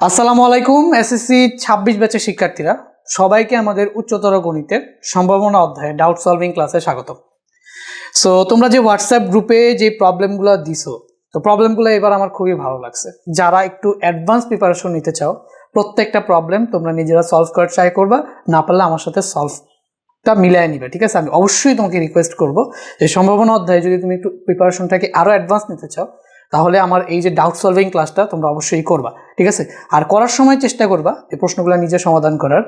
আসসালামু আলাইকুম। এসএসসি ২৬ ব্যাচের শিক্ষার্থীরা সবাইকে আমাদের উচ্চতর গণিতের সম্ভাবনা অধ্যায়ে ডাউট সলভিং ক্লাসে স্বাগত। সো তোমরা যে হোয়াটসঅ্যাপ গ্রুপে যে প্রবলেমগুলো দিছো, তো প্রবলেমগুলো এবার আমার খুবই ভালো লাগছে। যারা একটু অ্যাডভান্স প্রিপারেশন নিতে চাও, প্রত্যেকটা প্রবলেম তোমরা নিজেরা সলভ করার ট্রাই করবা, না পারলে আমার সাথে সলভটা মিলিয়ে নিবে, ঠিক আছে? আমি অবশ্যই তোমাকে রিকোয়েস্ট করবো যে সম্ভাবনা অধ্যায়ে যদি তুমি একটু প্রিপারেশনটাকে আরও অ্যাডভান্স নিতে চাও, তাহলে আমার এই যে ডাউট সলভিং ক্লাসটা তোমরা অবশ্যই করবা, ঠিক আছে? আর করার সময় চেষ্টা করবা এই প্রশ্নগুলো নিজে সমাধান করার।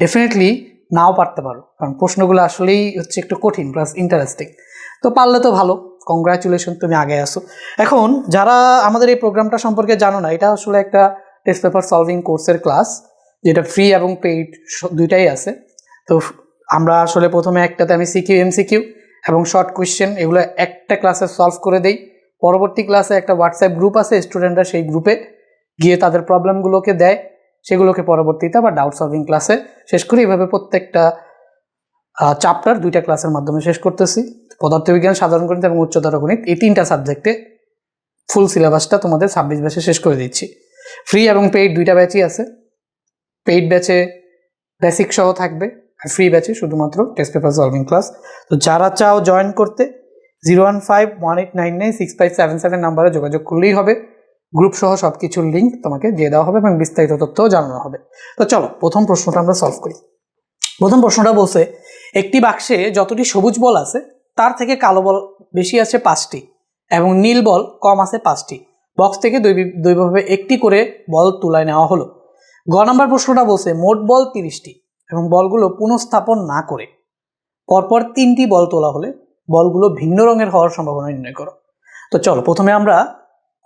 ডেফিনেটলি নাও পারতে পারো, কারণ প্রশ্নগুলো আসলেই হচ্ছে একটু কঠিন প্লাস ইন্টারেস্টিং। তো পারলে তো ভালো, কংগ্রাচুলেশন, তুমি আগে আসো। এখন যারা আমাদের এই প্রোগ্রামটা সম্পর্কে জানো না, এটা আসলে একটা টেস্ট পেপার সলভিং কোর্সের ক্লাস, যেটা ফ্রি এবং পেইড দুইটাই আছে। তো আমরা আসলে প্রথমে একটাতে আমি সিকিউ, এমসিকিউ এবং শর্ট কোয়েশ্চেন এগুলো একটা ক্লাসে সলভ করে দেই। পরবর্তী ক্লাসে একটা হোয়াটসঅ্যাপ গ্রুপ আছে, স্টুডেন্টরা সেই গ্রুপে গিয়ে তাদের প্রবলেমগুলোকে দেয়, সেগুলোকে পরবর্তীতে আবার ডাউট সলভিং ক্লাসে শেষ করি। এভাবে প্রত্যেকটা চ্যাপ্টার দুইটা ক্লাসের মাধ্যমে শেষ করতেছি। পদার্থবিজ্ঞান, সাধারণ গণিত এবং উচ্চতর গণিত, এই তিনটা সাবজেক্টে ফুল সিলেবাসটা তোমাদের ২৬ ব্যাচে শেষ করে দিচ্ছি। ফ্রি এবং পেইড দুইটা ব্যাচই আছে। পেইড ব্যাচে বেসিক সহ থাকবে, আর ফ্রি ব্যাচে শুধুমাত্র টেস্ট পেপার সলভিং ক্লাস। তো যারা চাও জয়েন করতে 01518996577 নাম্বারে যোগাযোগ করলেই হবে। গ্রুপ সহ সব কিছুর লিঙ্ক তোমাকে দিয়ে দেওয়া হবে এবং বিস্তারিত তথ্যও জানানো হবে। তো চলো প্রথম প্রশ্নটা আমরা সলভ করি। প্রথম প্রশ্নটা বলছে, একটি বাক্সে যতটি সবুজ বল আছে তার থেকে কালো বল বেশি আছে 5টি এবং নীল বল কম আছে 5টি। বক্স থেকে দুইভাবে একটি করে বল তুলায় নেওয়া হলো। গ নাম্বার প্রশ্নটা বলছে, মোট বল 30টি এবং বলগুলো পুনঃস্থাপন না করে পরপর 3টি বল তোলা হলে বলগুলো ভিন্ন রঙের হওয়ার সম্ভাবনা নির্ণয় করো। তো চলো প্রথমে আমরা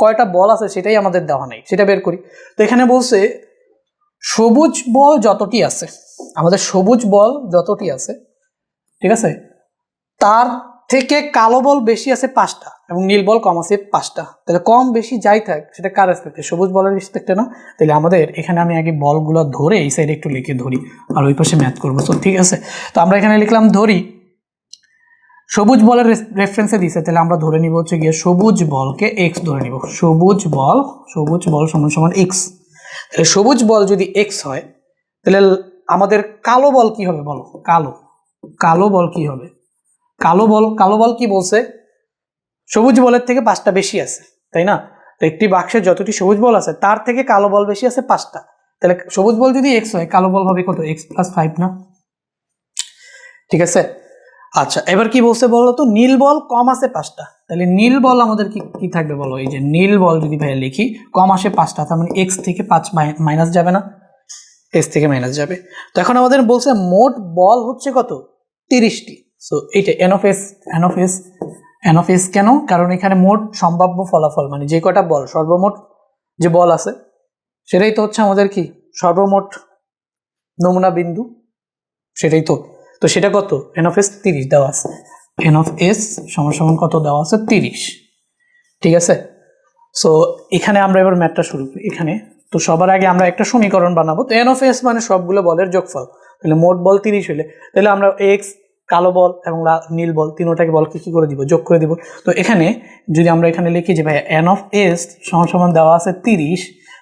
কয়টা বল আছে সেটাই আমাদের দেওয়া নেই, সেটা বের করি। তো এখানে বলছে সবুজ বল যতটি আছে, আমাদের সবুজ বল যতটি আছে, ঠিক আছে, তার থেকে কালো বল বেশি আছে 5টা এবং নীল বল কম আছে 5টা। তাহলে কম বেশি যাই থাক সেটা কার রেসপেক্টে? সবুজ বলের রেসপেক্টে না? তাহলে আমাদের এখানে আমি আগে বলগুলো ধরে এই সাইডে একটু লিখে ধরি আর ওই পাশে ম্যাথ করবো। তো ঠিক আছে, তো আমরা এখানে লিখলাম ধরি সবুজ বলের রেফারেন্সে দিছে, তাহলে আমরা ধরে নিব হচ্ছে গিয়ে সবুজ বলকে এক্স ধরে নিব। সবুজ বল সমান সমান এক্স। তাহলে সবুজ বল যদি এক্স হয়, তাহলে আমাদের কালো বল কি হবে বলো? কালো বল কি হবে? কালো বল কি বলছে? সবুজ বলের থেকে 5টা বেশি আছে, তাই না? তো একটি বাক্সে যতটি সবুজ বল আছে তার থেকে কালো বল বেশি আছে 5টা। তাহলে সবুজ বল যদি এক্স হয়, কালো বল হবে কত? এক্স প্লাস 5 না? ঠিক আছে। আচ্ছা, এবার কি বলছে বলো তো? নীল বল কম আছে 5টা। তাহলে নীল বল আমাদের কি থাকবে বলো? এই যে নীল বল যদি ভাই লিখি, কম আসে 5টা, তার মানে এক্স থেকে 5 মাইনাস যাবে না? এক্স থেকে মাইনাস যাবে। তো এখন আমাদের বলছে মোট বল হচ্ছে কত? 30টি। সো এইটা এন অফ এস কেন? কারণ এখানে মোট সম্ভাব্য ফলাফল, মানে যে কটা বল, সর্বমোট যে বল আছে সেটাই তো হচ্ছে আমাদের কি সর্বমোট নমুনা বিন্দু, সেটাই তো। তো সেটা কত? এন অফ এস 30 দেওয়া আছে। এন অফ এস সমান সমান কত দেওয়া আছে? 30, ঠিক আছে। সো এখানে আমরা এবার ম্যাথটা শুরু করি। এখানে তো সবার আগে আমরা একটা সমীকরণ বানাবো। তো এন অফ এস মানে সবগুলো বলের যোগফল। তাহলে মোট বল 30 হলে তাহলে আমরা এক্স, কালো বল এবং নীল বল তিনোটাকে বলকে কি করে দিব? যোগ করে দিব। তো এখানে যদি আমরা এখানে লিখি যে ভাই এন অফ এস সমান সমান দেওয়া আছে 30,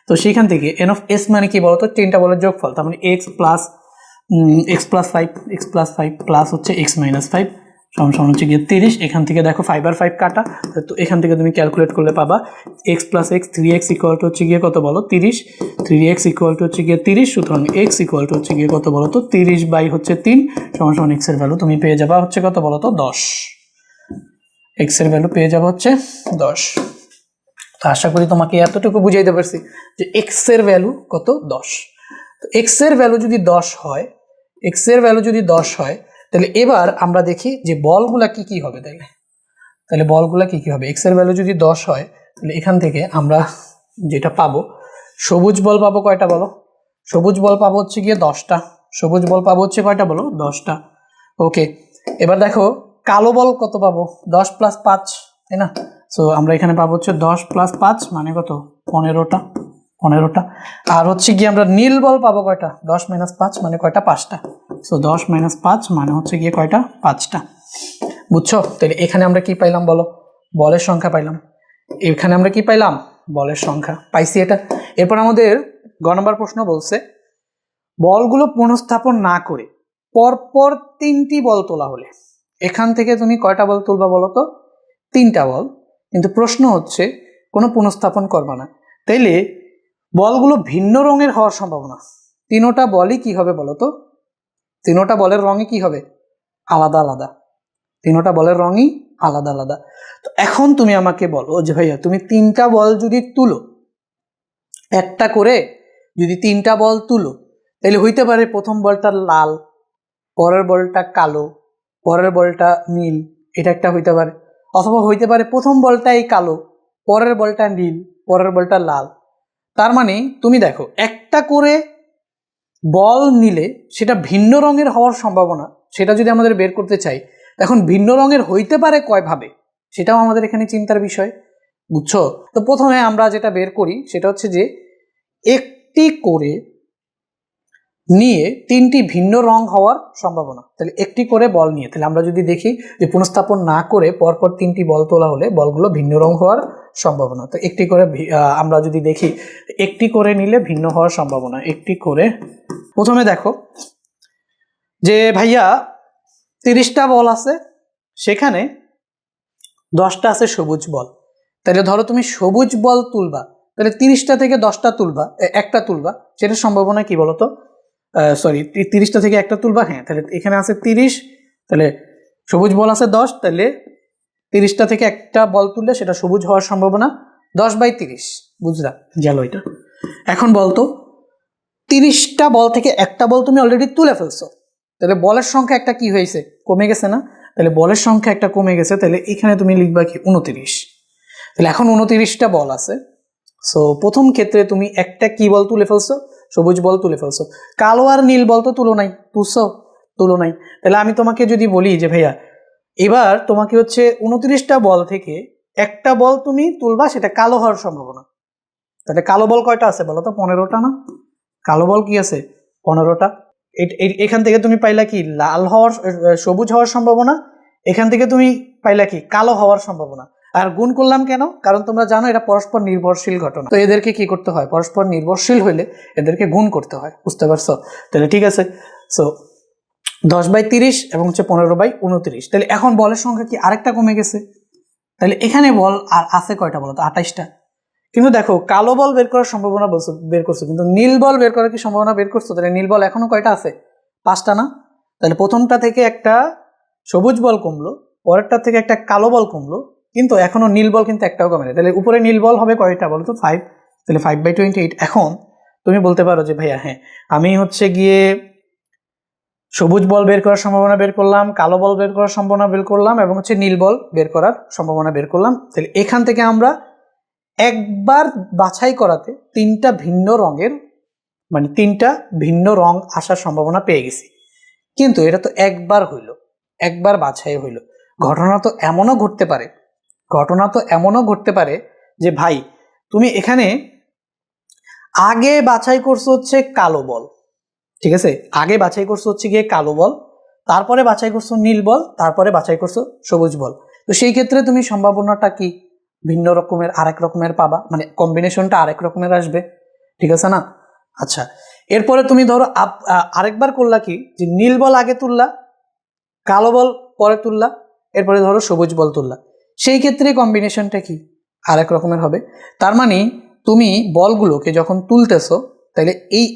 তো সেখান থেকে এন অফ এস মানে কি বলতো? 3টা বলের যোগফল, তার মানে এক্স প্লাস 5 প্লাস হচ্ছে এক্স মাইনাস 5 সমান সমান হচ্ছে গিয়ে 30। এখান থেকে দেখো 5 আর 5 কাটা, তো এখান থেকে তুমি ক্যালকুলেট করলে পাবা x plus x 3x equal to হচ্ছে গিয়ে কত বলো? 30। 3x ইকুয়াল টু হচ্ছে গিয়ে 30, সুতরাং এক্স ইকুয়াল টু হচ্ছে গিয়ে কত বলো তো? 30 বাই হচ্ছে 3 সমান সমান এক্স এর ভ্যালু তুমি পেয়ে যাবা হচ্ছে কত বলো তো? 10। এক্স এর ভ্যালু পেয়ে যাবো হচ্ছে 10। তো আশা করি তোমাকে এতটুকু বুঝাইতে পারছি যে এক্স এর ভ্যালু কত? 10। তো এক্স এর ভ্যালু যদি 10 হয়, তাহলে এবার আমরা দেখি যে বলগুলা কি হবে। তাহলে বলগুলা কি হবে? এক্স এর ভ্যালু যদি 10 হয়, তাহলে এখান থেকে আমরা যেটা পাবো, সবুজ বল পাবো কয়টা বলো? সবুজ বল পাবো হচ্ছে গিয়ে 10টা। সবুজ বল পাবো হচ্ছে কয়টা বলো? 10টা। ওকে, এবার দেখো কালো বল কত পাবো? 10 প্লাস 5, তাই না? সো আমরা এখানে পাবো হচ্ছে 10 প্লাস 5 মানে কত? 15টা। আর হচ্ছে গিয়ে আমরা নীল বল পাবো কয়টা? 10 মাইনাস 5 মানে কয়টা? 5টা। সো 10 মাইনাস 5 মানে হচ্ছে গিয়ে কয়টা? 5টা। বুঝছো? তাহলে এখানে আমরা কি পাইলাম বলো? বলের সংখ্যা পাইলাম। এখানে আমরা কি পাইলাম? বলের সংখ্যা পাইছি এটা। এরপর আমাদের গ নম্বর প্রশ্ন বলছে বলগুলো পুনঃস্থাপন না করে পরপর 3টি বল তোলা হলে এখান থেকে তুমি কয়টা বল তুলবা বলো তো? 3টা বল। কিন্তু প্রশ্ন হচ্ছে কোনো পুনঃস্থাপন করবা না, তাইলে বলগুলো ভিন্ন রঙের হওয়ার সম্ভাবনা। 3টা বলই কি হবে বলো তো? 3টা বলের রঙই কি হবে? আলাদা আলাদা। 3টা বলের রঙই আলাদা আলাদা। তো এখন তুমি আমাকে বলো যে ভাইয়া তুমি 3টা বল যদি তুলো, একটা করে যদি 3টা বল তুলো, তাহলে হইতে পারে প্রথম বলটা লাল, পরের বলটা কালো, পরের বলটা নীল, এটা একটা হইতে পারে। অথবা হইতে পারে প্রথম বলটাই কালো, পরের বলটা নীল, পরের বলটা লাল। তার মানে তুমি দেখো একটা করে বল নিলে সেটা ভিন্ন রঙের হওয়ার সম্ভাবনা, সেটা যদি আমাদের বের করতে চাই, এখন ভিন্ন রঙের হইতে পারে কয়ভাবে, সেটাও আমাদের এখানে চিন্তার বিষয়, বুঝছো? তো প্রথমে আমরা যেটা বের করি সেটা হচ্ছে যে একটি করে নিয়ে 3টি ভিন্ন রং হওয়ার সম্ভাবনা। তাহলে একটি করে বল নিয়ে, তাহলে আমরা যদি দেখি যে পুনঃস্থাপন না করে পরপর 3টি বল তোলা হলে বলগুলো ভিন্ন রং হওয়ার সম্ভাবনা। তো একটি করে আমরা যদি দেখি একটি করে নিলে ভিন্ন হওয়ার সম্ভাবনা, একটি করে প্রথমে দেখো যে ভাইয়া 30টা বল আছে, সেখানে 10টা আছে সবুজ বল। তাহলে ধরো তুমি সবুজ বল তুলবা, তাহলে 30টা থেকে 10টা তুলবা, একটা তুলবা, সেটার সম্ভাবনা কি বলতো? সরি, 30টা থেকে একটা তুলবা। হ্যাঁ, তাহলে এখানে আছে 30, তাহলে সবুজ বল আছে 10, তাহলে 30টা থেকে একটা বল তুললে সেটা সবুজ হওয়ার সম্ভাবনা 10/30। বুঝলা গেল এটা। এখন বলতো 30টা বল থেকে একটা বল তুমি অলরেডি তুলে ফেলছো, তাহলে বলের সংখ্যা একটা কি হয়েছে? কমে গেছে না? তাহলে বলের সংখ্যা একটা কমে গেছে, তাহলে এখানে তুমি লিখবা কি 29। তাহলে এখন 29টা বল আছে। সো প্রথম ক্ষেত্রে তুমি একটা কি বল তুলে ফেলছো? সবুজ বল তুলে ফেলছো। কালো আর নীল বল তো তুলো নাই, তুলছো? তুলো নাই। তাহলে আমি তোমাকে যদি বলি যে ভাইয়া এবার তোমাকে হচ্ছে 29টা বল থেকে একটা বল তুমি তুলবা, সেটা কালো হওয়ার সম্ভাবনা। তাহলে কালো বল কয়টা আছে বলো তো? 15টা না? কালো বল কি আছে? 15টা। এখান থেকে তুমি পাইলা কি লাল হওয়ার, সবুজ হওয়ার সম্ভাবনা, এখান থেকে তুমি পাইলা কি কালো হওয়ার সম্ভাবনা। আর গুণ করলাম কেন? কারণ তোমরা জানো এটা পরস্পর নির্ভরশীল ঘটনা, তো এদেরকে কি করতে হয়? পরস্পর নির্ভরশীল হইলে এদেরকে গুণ করতে হয়, বুঝতে পারছো? তাহলে ঠিক আছে। সো 10/30 এবং হচ্ছে 15/29। তাহলে এখন বলের সংখ্যা কি আরেকটা কমে গেছে। তাহলে এখানে বল আর আছে কয়টা বলো তো? 28টা। কিন্তু দেখো কালো বল বের করার সম্ভাবনা বের করছো, কিন্তু নীল বল বের করার কি সম্ভাবনা বের করছো? তাহলে নীল বল এখনো কয়টা আছে? 5টা না? তাহলে প্রথমটা থেকে একটা সবুজ বল কমলো, পরেরটা থেকে একটা কালো বল কমলো, কিন্তু এখনো নীল বল কিন্তু একটাও কমে না। তাহলে উপরে নীল বল হবে কয়টা বলো তো? 5। তাহলে 5/28। এখন তুমি বলতে পারো যে ভাইয়া হ্যাঁ আমি হচ্ছে গিয়ে সবুজ বল বের করার সম্ভাবনা বের করলাম, কালো বল বের করার সম্ভাবনা বের করলাম, এবং হচ্ছে নীল বল বের করার সম্ভাবনা বের করলাম। তাহলে এখান থেকে আমরা একবার বাছাই করাতে 3টা ভিন্ন রঙের, মানে 3টা ভিন্ন রং আসার সম্ভাবনা পেয়ে গেছি। কিন্তু এটা তো একবার হইল, একবার বাছাই হইল। ঘটনা তো এমনও ঘটতে পারে যে ভাই তুমি এখানে আগে বাছাই করছো হচ্ছে কালো বল, ঠিক আছে? আগে বাছাই করছো হচ্ছে গিয়ে কালো বল, তারপরে বাছাই করছো নীল বল, তারপরে বাছাই করছো সবুজ বল। তো সেই ক্ষেত্রে তুমি সম্ভাবনাটা কি ভিন্ন রকমের আরেক রকমের পাবা, মানে কম্বিনেশনটা আরেক রকমের আসবে, ঠিক আছে না? আচ্ছা, এরপরে তুমি ধরো আরেকবার করলা কি যে নীল বল আগে তুললা, কালো বল পরে তুললা, এরপরে ধরো সবুজ বল তুললা, সেই ক্ষেত্রে কম্বিনেশনটা কি আরেক রকমের হবে। তার মানে তুমি বলগুলোকে যখন তুলতেছো, তাহলে এই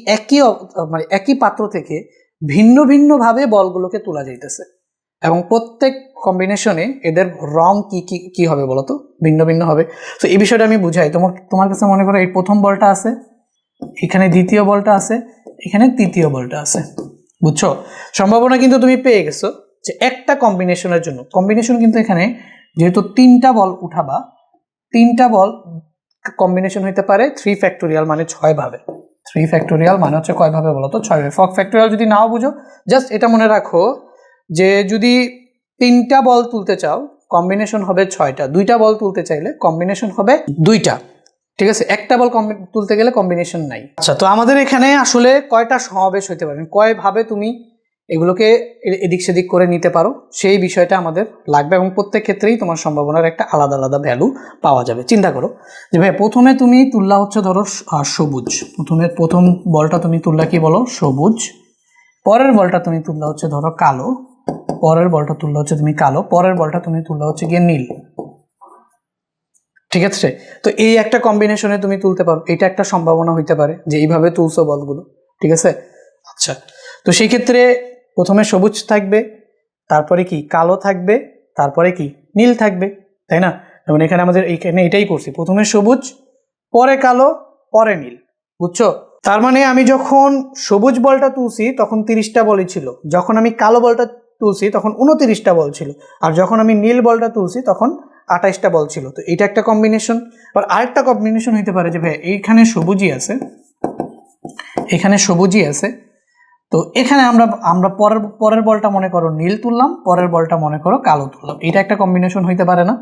মানে একই পাত্র থেকে ভিন্ন ভিন্ন ভাবে বলগুলোকে তোলা যাইতেছে, এবং প্রত্যেক কম্বিনেশনে এদের রং কি কি কি হবে বলতো? ভিন্ন ভিন্ন হবে। তো এই বিষয়টা আমি বুঝাই। তোমার কাছে মনে করো এই প্রথম বলটা আছে, এখানে দ্বিতীয় বলটা আছে, এখানে তৃতীয় বলটা আছে, বুঝছো? সম্ভাবনা কিন্তু তুমি পেয়ে গেছো যে একটা কম্বিনেশনের জন্য। কম্বিনেশন কিন্তু এখানে যেহেতু 3টা বল উঠাবা, 3টা বল কম্বিনেশন হইতে পারে 3 ফ্যাক্টোরিয়াল মানে 6 ভাবে। 3 ফ্যাক্টোরিয়াল মানে হচ্ছে কয় ভাবে বলো তো? 6 ভাবে। ফ্যাক্টোরিয়াল যদি নাও বুঝো, জাস্ট এটা মনে রাখো যে যদি 3টা বল তুলতে চাও কম্বিনেশন হবে 6টা, 2টা বল তুলতে চাইলে কম্বিনেশন হবে 2টা, ঠিক আছে? একটা বল তুলতে গেলে কম্বিনেশন নাই। আচ্ছা, তো আমাদের এখানে আসলে কয়টা সমাবেশ হইতে পারে, কয় ভাবে তুমি এগুলোকে এদিক সেদিক করে নিতে পারো, সেই বিষয়টা আমাদের লাগবে। এবং প্রত্যেক ক্ষেত্রেই তোমার সম্ভাবনার একটা আলাদা আলাদা ভ্যালু পাওয়া যাবে। চিন্তা করো যে ভাই প্রথমে তুমি তুললা হচ্ছে ধরো সবুজ, প্রথম বলটা তুমি তুললা কি বলো সবুজ, পরের বলটা তুমি তুললা হচ্ছে ধরো কালো, পরের বলটা তুললা হচ্ছে তুমি কালো, পরের বলটা তুমি তুললা হচ্ছে গিয়ে নীল। ঠিক আছে, তো এই একটা কম্বিনেশনে তুমি তুলতে পারো, এটা একটা সম্ভাবনা হইতে পারে যে এইভাবে তুলছো বলগুলো। ঠিক আছে, আচ্ছা, তো সেই ক্ষেত্রে প্রথমে সবুজ থাকবে, তারপরে কি কালো থাকবে, তারপরে কি নীল থাকবে, তাই না? যেমন এখানে আমাদের এইখানে এটাই করছি, প্রথমে সবুজ, পরে কালো, পরে নীল। বুঝছো? তার মানে আমি যখন সবুজ বলটা তুলছি তখন 30টা বলই ছিল, যখন আমি কালো বলটা তুলছি তখন 29টা বল ছিল, আর যখন আমি নীল বলটা তুলছি তখন 28টা বল ছিল। তো এটা একটা কম্বিনেশন। আর আরেকটা কম্বিনেশন হইতে পারে যে ভাই এইখানে সবুজই আছে, এখানে সবুজই আছে, তো এখানে আমরা পরের বলটা মনে করো নীল তুললাম, পরের বলটা মনে করো কালো তুললাম, এটা একটা কম্বিনেশন হইতে পারে না?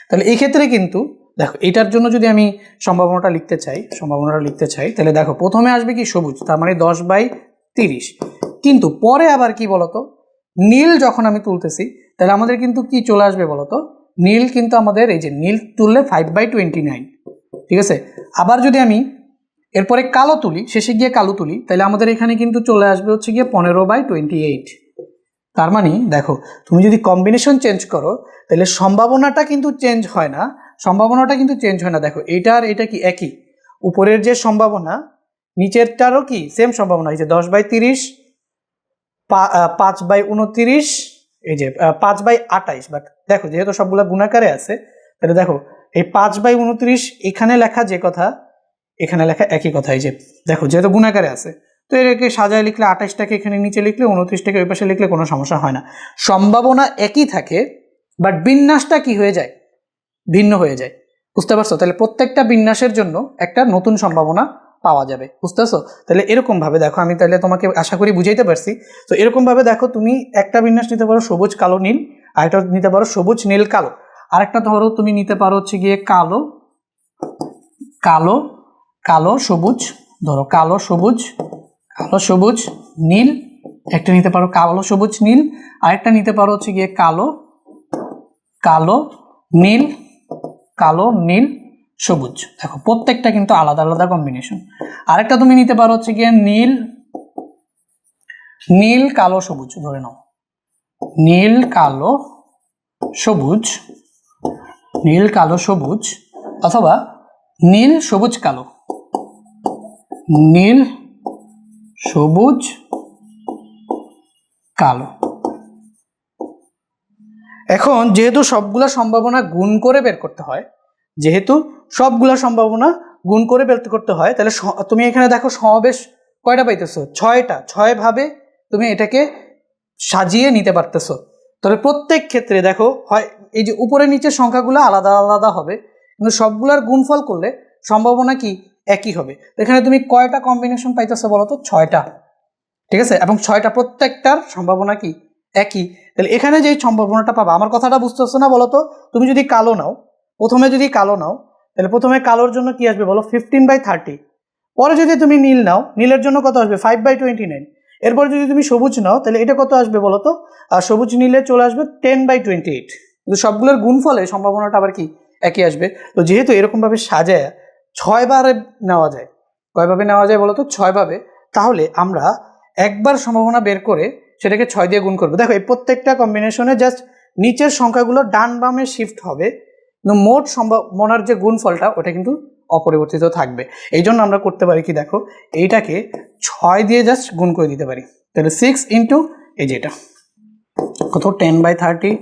তাহলে এই ক্ষেত্রে কিন্তু দেখো এটার জন্য যদি আমি সম্ভাবনাটা লিখতে চাই তাহলে দেখো প্রথমে আসবে কি সবুজ, তার মানে 10/30, কিন্তু পরে আবার কি বলতো নীল যখন আমি তুলতেছি তাহলে আমাদের কিন্তু কি চলে আসবে বলতো, নীল কিন্তু আমাদের এই যে নীল তুললে 5/29। ঠিক আছে, আবার যদি আমি এরপরে কালো তুলি, শেষে গিয়ে কালো তুলি, তাহলে আমাদের এখানে কিন্তু চলে আসবে হচ্ছে গিয়ে 15/28। তার মানে দেখো তুমি যদি কম্বিনেশন চেঞ্জ করো তাহলে সম্ভাবনাটা কিন্তু চেঞ্জ হয় না, দেখো এইটা আর এটা কি একই, উপরের যে সম্ভাবনা নিচেরটারও কি সেম সম্ভাবনা, এই যে 10/30, 5/29, এই যে 5/28। বাট দেখো যেহেতু সবগুলা গুণাকারে আছে তাহলে দেখো এই 5/29 এখানে লেখা যে কথা এখানে লেখা একই কথা, এই যে দেখো যেহেতু গুণাকারে আছে তো এটাকে সাজায় লিখলে 28টাকে এখানে নিচে লিখলে 29টাকে ওই পাশে লিখলে কোনো সমস্যা হয় না, সম্ভাবনা একই থাকে বাট বিন্যাসটা কি হয়ে যায়, ভিন্ন হয়ে যায়। বুঝতে পারছো? তাহলে প্রত্যেকটা বিন্যাসের জন্য একটা নতুন সম্ভাবনা পাওয়া যাবে। বুঝতেছো? তাহলে এরকম ভাবে দেখো, আমি তাহলে তোমাকে আশা করি বুঝাইতে পারছি। তো এরকম ভাবে দেখো তুমি একটা বিন্যাস নিতে পারো সবুজ কালো নীল, আরেকটা নিতে পারো সবুজ নীল কালো, আরেকটা ধরো তুমি নিতে পারো হচ্ছে গিয়ে কালো কালো কালো সবুজ, ধরো কালো সবুজ নীল, একটা নিতে পারো কালো সবুজ নীল, আরেকটা নিতে পারো হচ্ছে গিয়ে কালো নীল সবুজ। দেখো প্রত্যেকটা কিন্তু আলাদা আলাদা কম্বিনেশন। আরেকটা তুমি নিতে পারো হচ্ছে গিয়ে নীল কালো সবুজ, ধরে নাও নীল কালো সবুজ, অথবা নীল সবুজ কালো। এখন যেহেতু সবগুলা সম্ভাবনা গুণ করে বের করতে হয়, তাহলে তুমি এখানে দেখো সমাবেশ কয়টা পাইতেছো, 6টা, 6 ভাবে তুমি এটাকে সাজিয়ে নিতে পারতেছো। তাহলে প্রত্যেক ক্ষেত্রে দেখো হয় এই যে উপরে নিচের সংখ্যাগুলো আলাদা আলাদা হবে, কিন্তু সবগুলার গুণফল করলে সম্ভাবনা কি একই হবে। এখানে তুমি কয়টা কম্বিনেশন পাইতেছো বলো তো, 6টা। ঠিক আছে, এবং 6টা প্রত্যেকটার সম্ভাবনা কি একই। তাহলে এখানে যে সম্ভাবনাটা পাবা, আমার কথাটা বুঝতেছো না বলো তো? তুমি যদি কালো নাও, তাহলে প্রথমে কালোর জন্য কি আসবে বলো 15/30, পরে যদি তুমি নীল নাও নীলের জন্য কত আসবে 5/29, এরপর যদি তুমি সবুজ নাও তাহলে এটা কত আসবে বলো তো, আর সবুজ নীলে চলে আসবে 10/28। কিন্তু সবগুলোর গুণফলে সম্ভাবনাটা আবার কি একই আসবে। তো যেহেতু এরকম ভাবে সাজায় 6 বারে নেওয়া যায়, কয়ভাবে নেওয়া যায় বলো তো 6 ভাবে, তাহলে আমরা একবার সম্ভাবনা বের করে সেটাকে 6 দিয়ে গুণ করবো। দেখো এই প্রত্যেকটা কম্বিনেশনে জাস্ট নিচের সংখ্যাগুলো ডান বামে শিফট হবে, কিন্তু মোট সম্ভাবনার যে গুণফলটা ওটা কিন্তু অপরিবর্তিত থাকবে। এই জন্য আমরা করতে পারি কি, দেখো এইটাকে 6 দিয়ে জাস্ট গুণ করে দিতে পারি। তাহলে 6 ইন্টু এই যেটা কত 10/30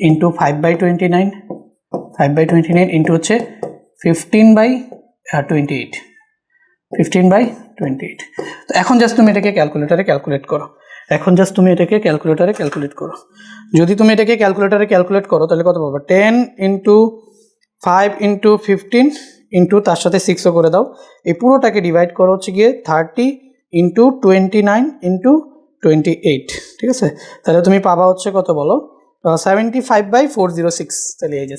ইন্টু 5/29 ইন্টু হচ্ছে 15/28। তো এখন জাস্ট তুমি এটাকে ক্যালকুলেটরে ক্যালকুলেট করো। যদি তুমি এটাকে ক্যালকুলেটরে ক্যালকুলেট করো তাহলে কত পাবে, 10 ইন্টু 5 ইন্টু 15 ইন্টু তার সাথে 6ও করে দাও, এই পুরোটাকে ডিভাইড করো হচ্ছে গিয়ে 30 ইন্টু 29 ইন্টু 28। ঠিক আছে, তাহলে তুমি পাবা হচ্ছে কত বলো 75/406। তাহলে এই যে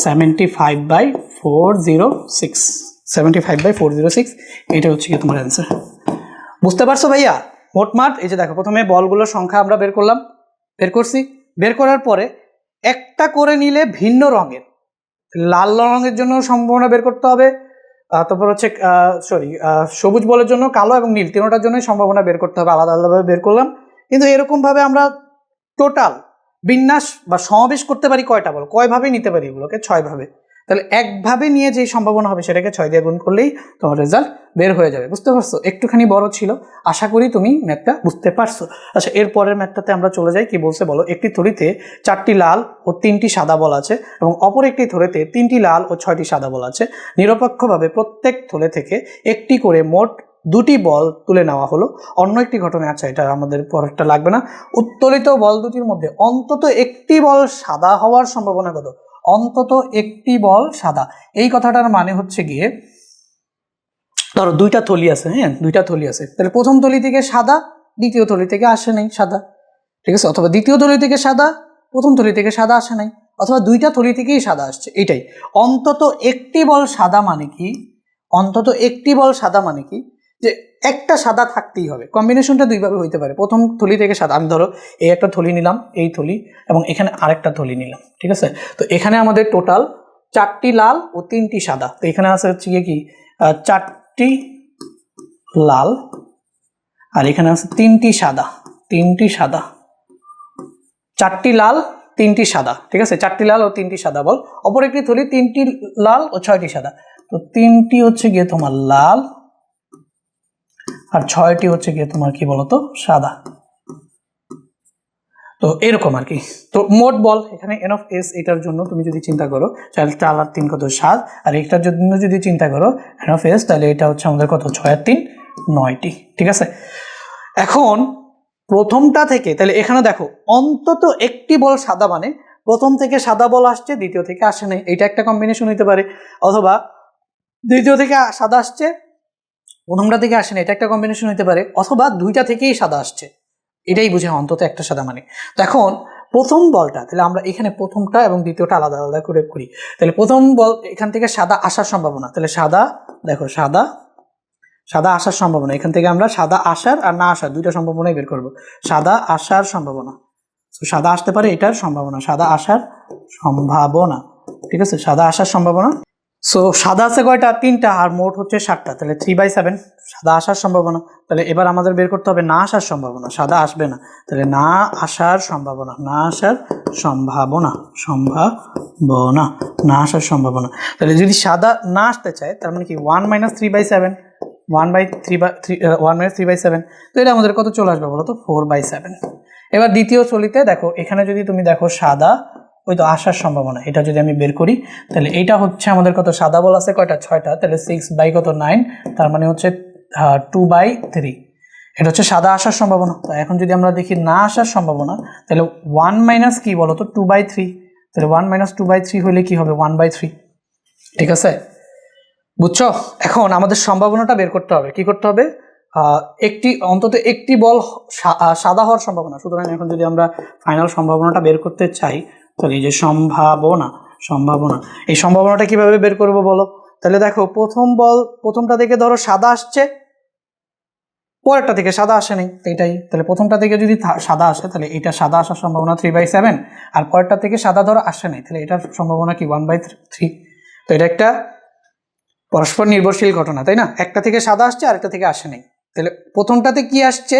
75/406, এটা হচ্ছে কি তোমার অ্যান্সার। বুঝতে পারছো ভাইয়া? মোটমাট এই যে দেখো, প্রথমে বলগুলোর সংখ্যা আমরা বের করছি। বের করার পরে একটা করে নিলে ভিন্ন রঙের, লাল রঙের জন্য সম্ভাবনা বের করতে হবে, তারপর হচ্ছে সবুজ বলের জন্য কালো এবং নীল, তিনটার জন্য সম্ভাবনা বের করতে হবে, আলাদা আলাদাভাবে বের করলাম। কিন্তু এরকমভাবে আমরা টোটাল বিন্যাস বা সমাবেশ করতে পারি কয়টা বল, কয়ভাবে নিতে পারি এগুলোকে? 6 ভাবে। তাহলে একভাবে নিয়ে যে সম্ভাবনা হবে সেটাকে 6 দিয়ে গুণ করলেই তোমার রেজাল্ট বের হয়ে যাবে। বুঝতে পারছো? একটুখানি বড় ছিল, আশা করি তুমি ম্যাথটা বুঝতে পারছো। আচ্ছা, এরপরের ম্যাথটাতে আমরা চলে যাই। কি বলছে বলো? একটি থলিতে 4টি লাল ও 3টি সাদা বল আছে এবং অপর একটি থলেতে 3টি লাল ও 6টি সাদা বল আছে। নিরপেক্ষভাবে প্রত্যেক থলে থেকে একটি করে মোট 2টি বল তুলে নেওয়া হলো। অন্য একটি ঘটনা, আচ্ছা এটা আমাদের পরেরটা লাগবে না। উত্তোলিত বল দুটির মধ্যে অন্তত একটি বল সাদা হওয়ার সম্ভাবনা কত? অন্তত একটি বল সাদা। এই কথাটার মানে হচ্ছে গিয়ে, ধরো 2টা থলি আছে, হ্যাঁ 2টা থলি আছে, তাহলে প্রথম থলি থেকে সাদা, দ্বিতীয় থলি থেকে আসে নাই সাদা, ঠিক আছে? অথবা দ্বিতীয় থলি থেকে সাদা, প্রথম থলি থেকে সাদা আসে নাই, অথবা 2টা থলি থেকেই সাদা আসছে। এইটাই অন্তত একটি বল সাদা মানে কি? অন্তত একটি বল সাদা মানে কি? যে একটা সাদা থাকতেই হবে। কম্বিনেশনটা 2 ভাবে হইতে পারে। প্রথম থলি থেকে সাদা, আমি ধরো এই একটা থলি নিলাম, এই থলি, এবং এখানে আরেকটা থলি নিলাম, ঠিক আছে? তো এখানে আমাদের টোটাল 4টি লাল ও 3টি সাদা। তো এখানে আছে হচ্ছে গিয়ে কি 4টি লাল আর এখানে আছে 3টি সাদা, 3টি সাদা, 4টি লাল 3টি সাদা, ঠিক আছে? 4টি লাল ও 3টি সাদা বল। অপর একটি থলি 3টি লাল ও 6টি সাদা। তো 3টি হচ্ছে গিয়ে তোমার লাল আর 6টি হচ্ছে গিয়ে তোমার কি বলতো সাদা। তো এরকম আর কি। তো মোট বল এখানে এন অফ এস, এটার জন্য তুমি যদি চিন্তা করো 4 আর 3 কত 7, আর এটার জন্য যদি চিন্তা করো এন অফ এস, তাহলে এটা হচ্ছে আমাদের কত 6 আর 3 9টি, ঠিক আছে? এখন প্রথমটা থেকে, তাহলে এখানে দেখো অন্তত একটি বল সাদা মানে প্রথম থেকে সাদা বল আসছে, দ্বিতীয় থেকে আসে নাই, এটা একটা কম্বিনেশন হইতে পারে। অথবা দ্বিতীয় থেকে সাদা আসছে, প্রথমটা থেকে আসে না, এটা একটা কম্বিনেশন হইতে পারে। অথবা 2টা থেকেই সাদা আসছে, এটাই বুঝে অন্তত একটা সাদা মানে। তো এখন প্রথম বলটা, তাহলে আমরা এখানে প্রথমটা এবং দ্বিতীয়টা আলাদা আলাদা করে করি। তাহলে প্রথম বল এখান থেকে সাদা আসার সম্ভাবনা, তাহলে সাদা, দেখো সাদা আসার সম্ভাবনা, এখান থেকে আমরা সাদা আসার আর না আসার 2টা সম্ভাবনাই বের করব। সাদা আসার সম্ভাবনা, তো সাদা আসতে পারে, এটার সম্ভাবনা, সাদা আসার সম্ভাবনা, ঠিক আছে? সাদা আসার সম্ভাবনা। সো সাদা আছে কয়টা? 3টা, আর মোট হচ্ছে 7টা, তাহলে 3/7 সাদা আসার সম্ভাবনা। তাহলে এবার আমাদের বের করতে হবে না আসার সম্ভাবনা। সাদা আসবে না, তাহলে না আসার সম্ভাবনা, না আসার সম্ভাবনা, না আসার সম্ভাবনা। তাহলে যদি সাদা না আসতে চায়, তার মানে কি 1 - 3/7, 1/3/7। তো এটা আমাদের কত চলে আসবে বলো তো? 4/7। এবার দ্বিতীয় চলিতে দেখো, এখানে যদি তুমি দেখো সাদা, ওই তো আসার সম্ভাবনা, এটা যদি আমি বের করি, তাহলে এইটা হচ্ছে আমাদের কত? সাদা বল আছে কয়টা? 6টা, তাহলে 6/9, তার মানে হচ্ছে 2/3। এটা হচ্ছে সাদা আসার সম্ভাবনা। তো এখন যদি আমরা দেখি না আসার সম্ভাবনা, তাহলে 1 - কি বলো তো? 2/3। তাহলে 1 - 2/3 হলে কি হবে? 1/3, ঠিক আছে? বুঝছো? এখন আমাদের সম্ভাবনাটা বের করতে হবে। কি করতে হবে? অন্তত একটি বল সাদা হওয়ার সম্ভাবনা। সুতরাং এখন যদি আমরা ফাইনাল সম্ভাবনাটা বের করতে চাই, তাহলে এই যে সম্ভাবনা, এই সম্ভাবনাটা কিভাবে বের করব বলো? তাহলে দেখো প্রথমটা থেকে ধরো সাদা আসছে, পরেরটা থেকে সাদা আসে নাই, এটাই। তাহলে প্রথমটা থেকে যদি সাদা আসে, তাহলে এটা সাদা আসার সম্ভাবনা 3/7, আর পরেরটা থেকে সাদা ধরো আসে নাই, তাহলে এটার সম্ভাবনা কি 1/3। তো এটা একটা পরস্পর নির্ভরশীল ঘটনা, তাই না? একটা থেকে সাদা আসছে, আরেকটা থেকে আসে নাই। তাহলে প্রথমটাতে কি আসছে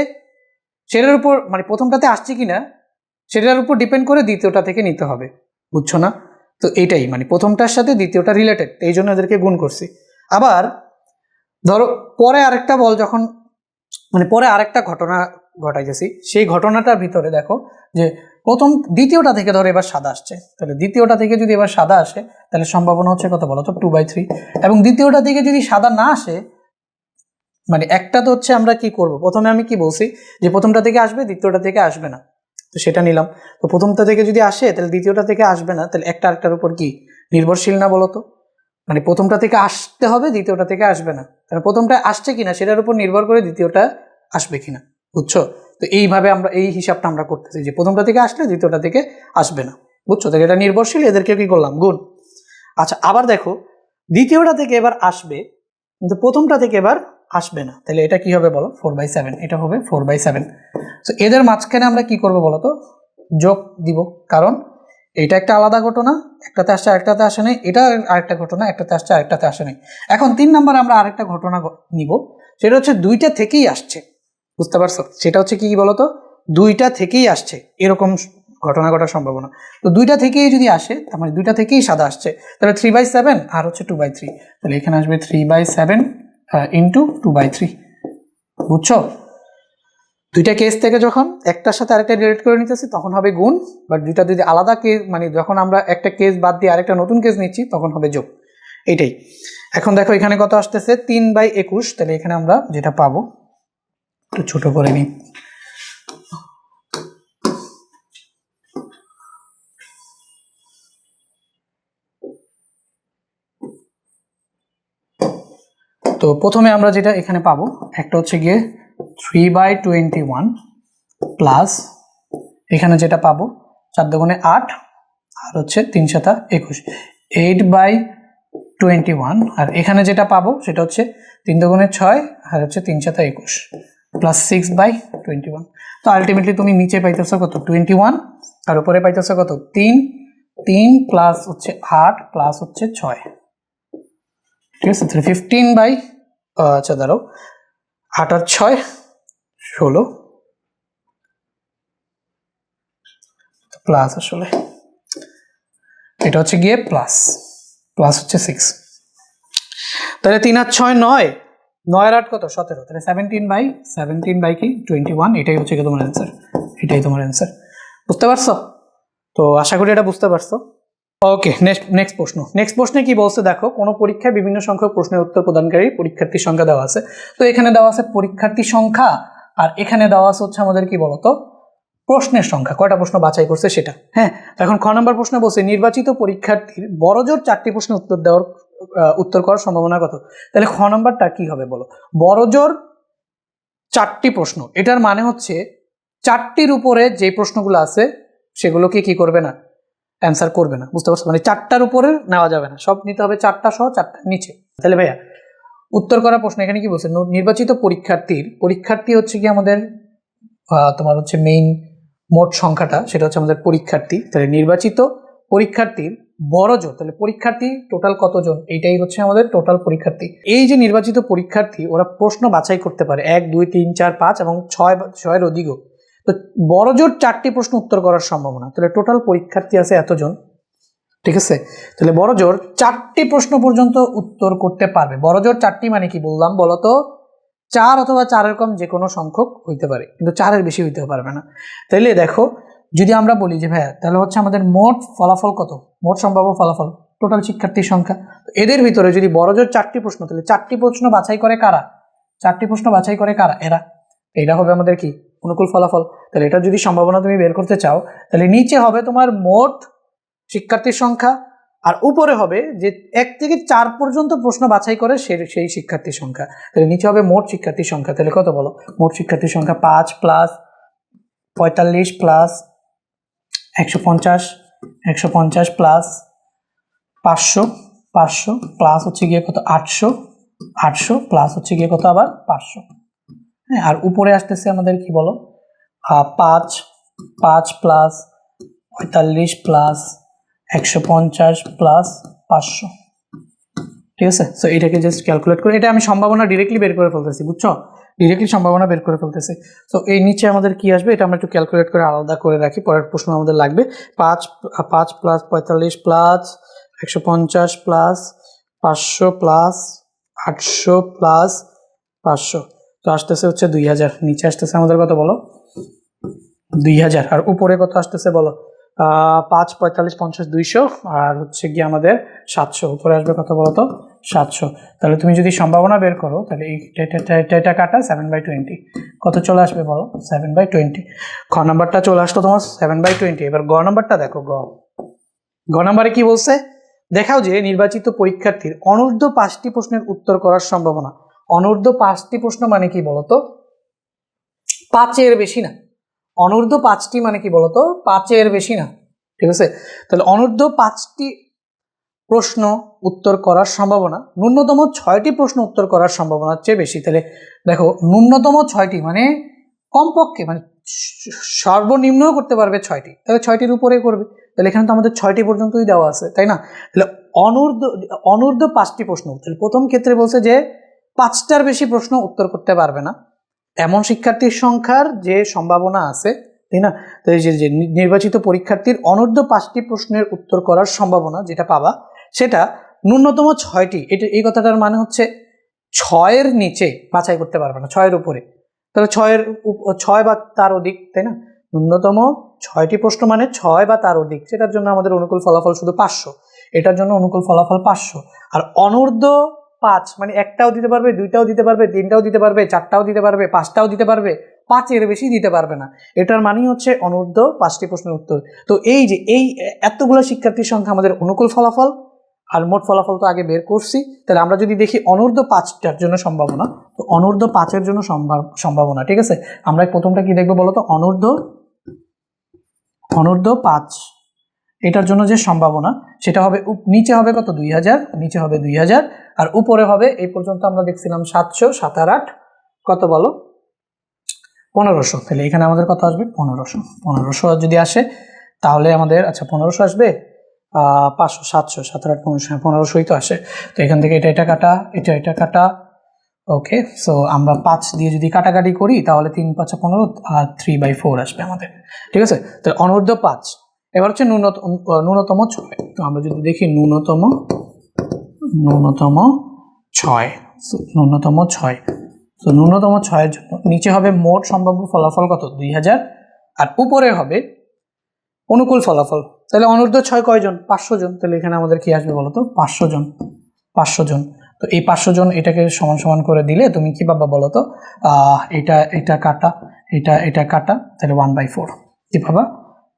সেটার উপর, মানে প্রথমটাতে আসছে কিনা সেটার উপর ডিপেন্ড করে দ্বিতীয়টা থেকে নিতে হবে, বুঝছো না? তো এইটাই, মানে প্রথমটার সাথে দ্বিতীয়টা রিলেটেড, এই জন্য এদেরকে গুণ করছি। আবার ধরো পরে আরেকটা বল যখন, মানে পরে আরেকটা ঘটনা ঘটাইতেছি, সেই ঘটনাটার ভিতরে দেখো যে দ্বিতীয়টা থেকে ধরো এবার সাদা আসছে, তাহলে দ্বিতীয়টা থেকে যদি এবার সাদা আসে, তাহলে সম্ভাবনা হচ্ছে কত বলো তো? 2/3। এবং দ্বিতীয়টা থেকে যদি সাদা না আসে, মানে একটা তো হচ্ছে আমরা কি করব, প্রথমে আমি কি বলছি যে প্রথমটা থেকে আসবে, দ্বিতীয়টা থেকে আসবে না, তো সেটা নিলাম। তো প্রথমটা থেকে যদি আসে, তাহলে দ্বিতীয়টা থেকে আসবে না, তাহলে একটা আরেকটার উপর কি নির্ভরশীল না বলো তো? মানে প্রথমটা থেকে আসতে হবে, দ্বিতীয়টা থেকে আসবে না, তাহলে প্রথমটা আসছে কিনা সেটার উপর নির্ভর করে দ্বিতীয়টা আসবে কিনা, বুঝছো? তো এইভাবে আমরা এই হিসাবটা আমরা করতেছি যে প্রথমটা থেকে আসলে দ্বিতীয়টা থেকে আসবে না, বুঝছো? তো এটা নির্ভরশীল, এদেরকে কি করলাম? গুণ। আচ্ছা, আবার দেখো দ্বিতীয়টা থেকে এবার আসবে, কিন্তু প্রথমটা থেকে এবার আসবে না, তাহলে এটা কি হবে বলো 4/7, এটা হবে 4/7। তো এদের মাঝখানে আমরা কি করব বলো তো, যোগ দিব, কারণ এটা একটা আলাদা ঘটনা, একটাতে আসছে আরেকটাতে আসে নাই, এটা আরেকটা ঘটনা, একটাতে আসছে আরেকটাতে আসে নাই। এখন 3 নাম্বার আমরা আরেকটা ঘটনা নিব, সেটা হচ্ছে দুইটা থেকেই আসছে, বুঝতে পারছো? সেটা হচ্ছে কি বলতো, দুইটা থেকেই আসছে এরকম ঘটনা ঘটার সম্ভাবনা। তো দুইটা থেকেই যদি আসে, তার মানে দুইটা থেকেই সাদা আসছে, তাহলে 3/7 আর হচ্ছে 2/3, তাহলে এখানে আসবে 3/7 ইন্টু 2/3, বুঝছো? দুইটা কেস থেকে যখন একটার সাথে আরেকটা রিলেট করে নিতেছি তখন হবে গুণ, বাট দুইটা যদি আলাদা কেস, মানে যখন আমরা একটা কেস বাদ দিয়ে আরেকটা নতুন কেস নিচ্ছি তখন হবে যোগ, এইটাই। এখন দেখো এখানে কত আসতেছে 3/21, তাহলে এখানে আমরা যেটা পাবো, একটু ছোট করে নিই, তো প্রথমে আমরা যেটা এখানে পাবো একটা হচ্ছে গিয়ে 3/21 প্লাস এখানে যেটা পাবো 4 দুগুণে 8 আর হচ্ছে 3 সাতা 21, 8/21, আর এখানে যেটা পাবো সেটা হচ্ছে 3 দুগুণে 6 আর হচ্ছে 3 সাতা 21 প্লাস 6/21। তো আলটিমেটলি তুমি নিচে পাইতেছো কত 21 আর উপরে পাইতেছো কত 3 প্লাস হচ্ছে 8 প্লাস হচ্ছে 6, ঠিক আছে? 15 আচ্ছা দাঁড়াও, 8 আর 6 16 প্লাস, আসলে এটা হচ্ছে গিয়ে প্লাস হচ্ছে 6, তাহলে 3 আর 6 9, 9 আর 8 কত 17, তাহলে 17 কি 21, এটাই হচ্ছে কি তোমার অ্যান্সার, এটাই তোমার অ্যান্সার, বুঝতে পারছো? তো আশা করি এটা বুঝতে পারছো। ওকে, নেক্সট প্রশ্নে কি বলছে দেখো, কোনো পরীক্ষায় বিভিন্ন সংখ্যক প্রশ্নের উত্তর প্রদানকারী পরীক্ষার্থীর সংখ্যা দেওয়া আছে, তো এখানে দেওয়া আছে পরীক্ষার্থী সংখ্যা, আর এখানে দেওয়া আছে হচ্ছে আমাদের কি বলতো প্রশ্নের সংখ্যা, কয়টা প্রশ্ন বাছাই করছে সেটা। হ্যাঁ, এখন খ নম্বর প্রশ্ন বলছে নির্বাচিত পরীক্ষার্থীর বড়জোর 4টি প্রশ্নের উত্তর করার সম্ভাবনা কত, তাহলে খ নম্বরটা কি হবে বলো, বড়জোর 4টি প্রশ্ন, এটার মানে হচ্ছে 4টির উপরে যে প্রশ্নগুলো আছে সেগুলোকে কি করবে না, অ্যান্সার করবে না, বুঝতে পারছো? মানে 4টার উপরে নেওয়া যাবে না, সব নিতে হবে 4টা সহ 4টার নিচে। তাহলে ভাইয়া উত্তর করা প্রশ্ন এখানে কি বলছে, নির্বাচিত পরীক্ষার্থী হচ্ছে কি আমাদের তোমার হচ্ছে মেইন মোট সংখ্যাটা, সেটা হচ্ছে আমাদের পরীক্ষার্থী, তাহলে নির্বাচিত পরীক্ষার্থীর বড় জোর, তাহলে পরীক্ষার্থী টোটাল কতজন, এইটাই হচ্ছে আমাদের টোটাল পরীক্ষার্থী। এই যে নির্বাচিত পরীক্ষার্থী ওরা প্রশ্ন বাছাই করতে পারে 1 2 3 4 5 এবং 6 অধিকও, তো বড় জোর 4টি প্রশ্ন উত্তর করার সম্ভাবনা, তাহলে টোটাল পরীক্ষার্থী আছে এতজন, ঠিক আছে? তাহলে বড় জোর 4টি প্রশ্ন পর্যন্ত উত্তর করতে পারবে, বড় জোর 4টি মানে কি বললাম বলতো, 4 অথবা 4-এর কম যে কোনো সংখ্যক হইতে পারে, কিন্তু 4-এর বেশি হইতে পারবে না। তাহলে দেখো যদি আমরা বলি যে ভাইয়া তাহলে হচ্ছে আমাদের মোট ফলাফল কত, মোট সম্ভাব্য ফলাফল টোটাল শিক্ষার্থীর সংখ্যা, এদের ভিতরে যদি বড় জোর 4টি প্রশ্ন, তাহলে 4টি প্রশ্ন বাছাই করে কারা, 4টি প্রশ্ন বাছাই করে কারা, এরা, এটা হবে আমাদের কি অনুকূল ফলাফল। তাহলে এটা যদি সম্ভাবনা তুমি বের করতে চাও, তাহলে নিচে হবে তোমার মোট শিক্ষার্থীর সংখ্যা, আর উপরে হবে যে 1 থেকে 4 পর্যন্ত প্রশ্ন বাছাই করে সেই শিক্ষার্থীর সংখ্যা, তাহলে নিচে হবে মোট শিক্ষার্থীর সংখ্যা। তাহলে কত বলো, মোট শিক্ষার্থীর সংখ্যা 5 প্লাস 45 প্লাস 150 প্লাস 500 প্লাস হচ্ছে গিয়ে কত 800 প্লাস হচ্ছে গিয়ে কত আবার 500, হ্যাঁ, আর উপরে আসতেছে আমাদের কি বলো 5 প্লাস 45 প্লাস 150 প্লাস 500, ঠিক আছে? সো এটাকে জাস্ট ক্যালকুলেট করে, এটা আমি সম্ভাবনা ডিরেক্টলি বের করে ফেলতেছি, বুঝছো, ডিরেক্টলি সম্ভাবনা বের করে ফেলতেছি। সো এই নিচে আমাদের কি আসবে এটা আমরা একটু ক্যালকুলেট করে আলাদা করে রাখি, পরের প্রশ্ন আমাদের লাগবে 5 plus 45 plus 150 plus 500 plus 800 plus 500, তো আসতেছে হচ্ছে 2000, নিচে আসতেছে আমাদের কত বলো 2000, আর উপরে কত আসতেছে বলো 5 45 50 200, আর হচ্ছে গিয়ে আমাদের 700, উপরে আসবে কত বলো তো 700। তাহলে তুমি যদি সম্ভাবনা বের করো তাহলে এটা কাটা 7/20 কত চলে আসবে বলো 7/20। খ নাম্বারটা চলে আসলো তোমার 7/20। এবার গ নাম্বারটা দেখো, গ নাম্বারে কি বলছে, দেখাও যে নির্বাচিত পরীক্ষার্থীর অনূর্ধ্ব 5টি প্রশ্নের উত্তর করার সম্ভাবনা, অনূর্ধ্ব 5টি প্রশ্ন মানে কি বলতো 5-এর বেশি না, অনূর্ধ্ব 5টি মানে কি বলতো 5-এর বেশি না, ঠিক আছে? তাহলে অনূর্ধ্ব 5টি প্রশ্ন উত্তর করার সম্ভাবনা, ন্যূনতম 6টি প্রশ্ন উত্তর করার সম্ভাবনার চেয়ে বেশি। তাহলে দেখো ন্যূনতম 6টি মানে কমপক্ষে, মানে সর্বনিম্ন করতে পারবে 6টি, তাহলে 6টির উপরে করবে। তাহলে এখানে তো আমাদের 6টি পর্যন্তই দেওয়া আছে, তাই না? তাহলে অনূর্ধ্ব 5টি প্রশ্ন, তাহলে প্রথম ক্ষেত্রে বলছে যে 5টার বেশি প্রশ্ন উত্তর করতে পারবে না এমন শিক্ষার্থীর সংখ্যার যে সম্ভাবনা আছে, তাই না? তো এই যে নির্বাচিত পরীক্ষার্থীর অনূর্ধ্ব 5টি প্রশ্নের উত্তর করার সম্ভাবনা যেটা পাবা সেটা ন্যূনতম 6টি। এই কথাটার মানে হচ্ছে 6-এর নিচে বাছাই করতে পারবে না, 6-এর উপরে। তাহলে 6 বা তার অধিক, তাই না? ন্যূনতম 6টি প্রশ্ন মানে 6 বা তার অধিক, সেটার জন্য আমাদের অনুকূল ফলাফল শুধু 500, এটার জন্য অনুকূল ফলাফল 500। আর অনূর্ধ্ব 5 মানে 1টাও দিতে পারবে, 2টাও দিতে পারবে, 3টাও দিতে পারবে, 4টাও দিতে পারবে, 5টাও দিতে পারবে, 5-এর বেশি দিতে পারবে না। এটার মানেই হচ্ছে অনূর্ধ্ব 5টি প্রশ্নের উত্তর। তো এই যে এতগুলো শিক্ষার্থীর সংখ্যা আমাদের অনুকূল ফলাফল, আর মোট ফলাফল তো আগে বের করছি। তাহলে আমরা যদি দেখি অনূর্ধ্ব 5টার জন্য সম্ভাবনা, তো অনূর্ধ্ব 5-এর জন্য সম্ভাবনা, ঠিক আছে? আমরা প্রথমটা কি দেখবো বলো তো? অনূর্ধ্ব 5 এটার জন্য যে সম্ভাবনা সেটা হবে নিচে হবে কত? 2000, নিচে হবে 2000, আর উপরে হবে এই পর্যন্ত আমরা দেখছিলাম 700, 7 আর 8 কত বলো? 1500। তাহলে এখানে আমাদের কত আসবে? 1500 যদি আসে তাহলে আমাদের, আচ্ছা 1500 আসবে, 500, 700, 7 আর 8, 1500ই তো আসে। তো এখান থেকে এটা কাটা, এটা কাটা, ওকে। সো আমরা 5 দিয়ে যদি কাটাকাটি করি তাহলে 3 5 15 আর 3/4 আসবে আমাদের, ঠিক আছে? তো অনূর্ধ্ব 5। এবার হচ্ছে ন্যূনতম 6। তো আমরা যদি দেখি ন্যূনতম 6, ন্যূনতম 6, তো ন্যূনতম 6-এর জন্য নিচে হবে মোট সম্ভাব্য ফলাফল কত? 2000, আর উপরে হবে অনুকূল ফলাফল। তাহলে অনূর্ধ্ব 6 কয়জন? 500 জন। তাহলে এখানে আমাদের কি আসবে বলো তো? 500 জন, 500 জন। তো এই 500 জন এটাকে সমান সমান করে দিলে তুমি কি পাবা বলো তো? এটা কাটা, এটা কাটা, তাহলে 1/4 কি পাবা?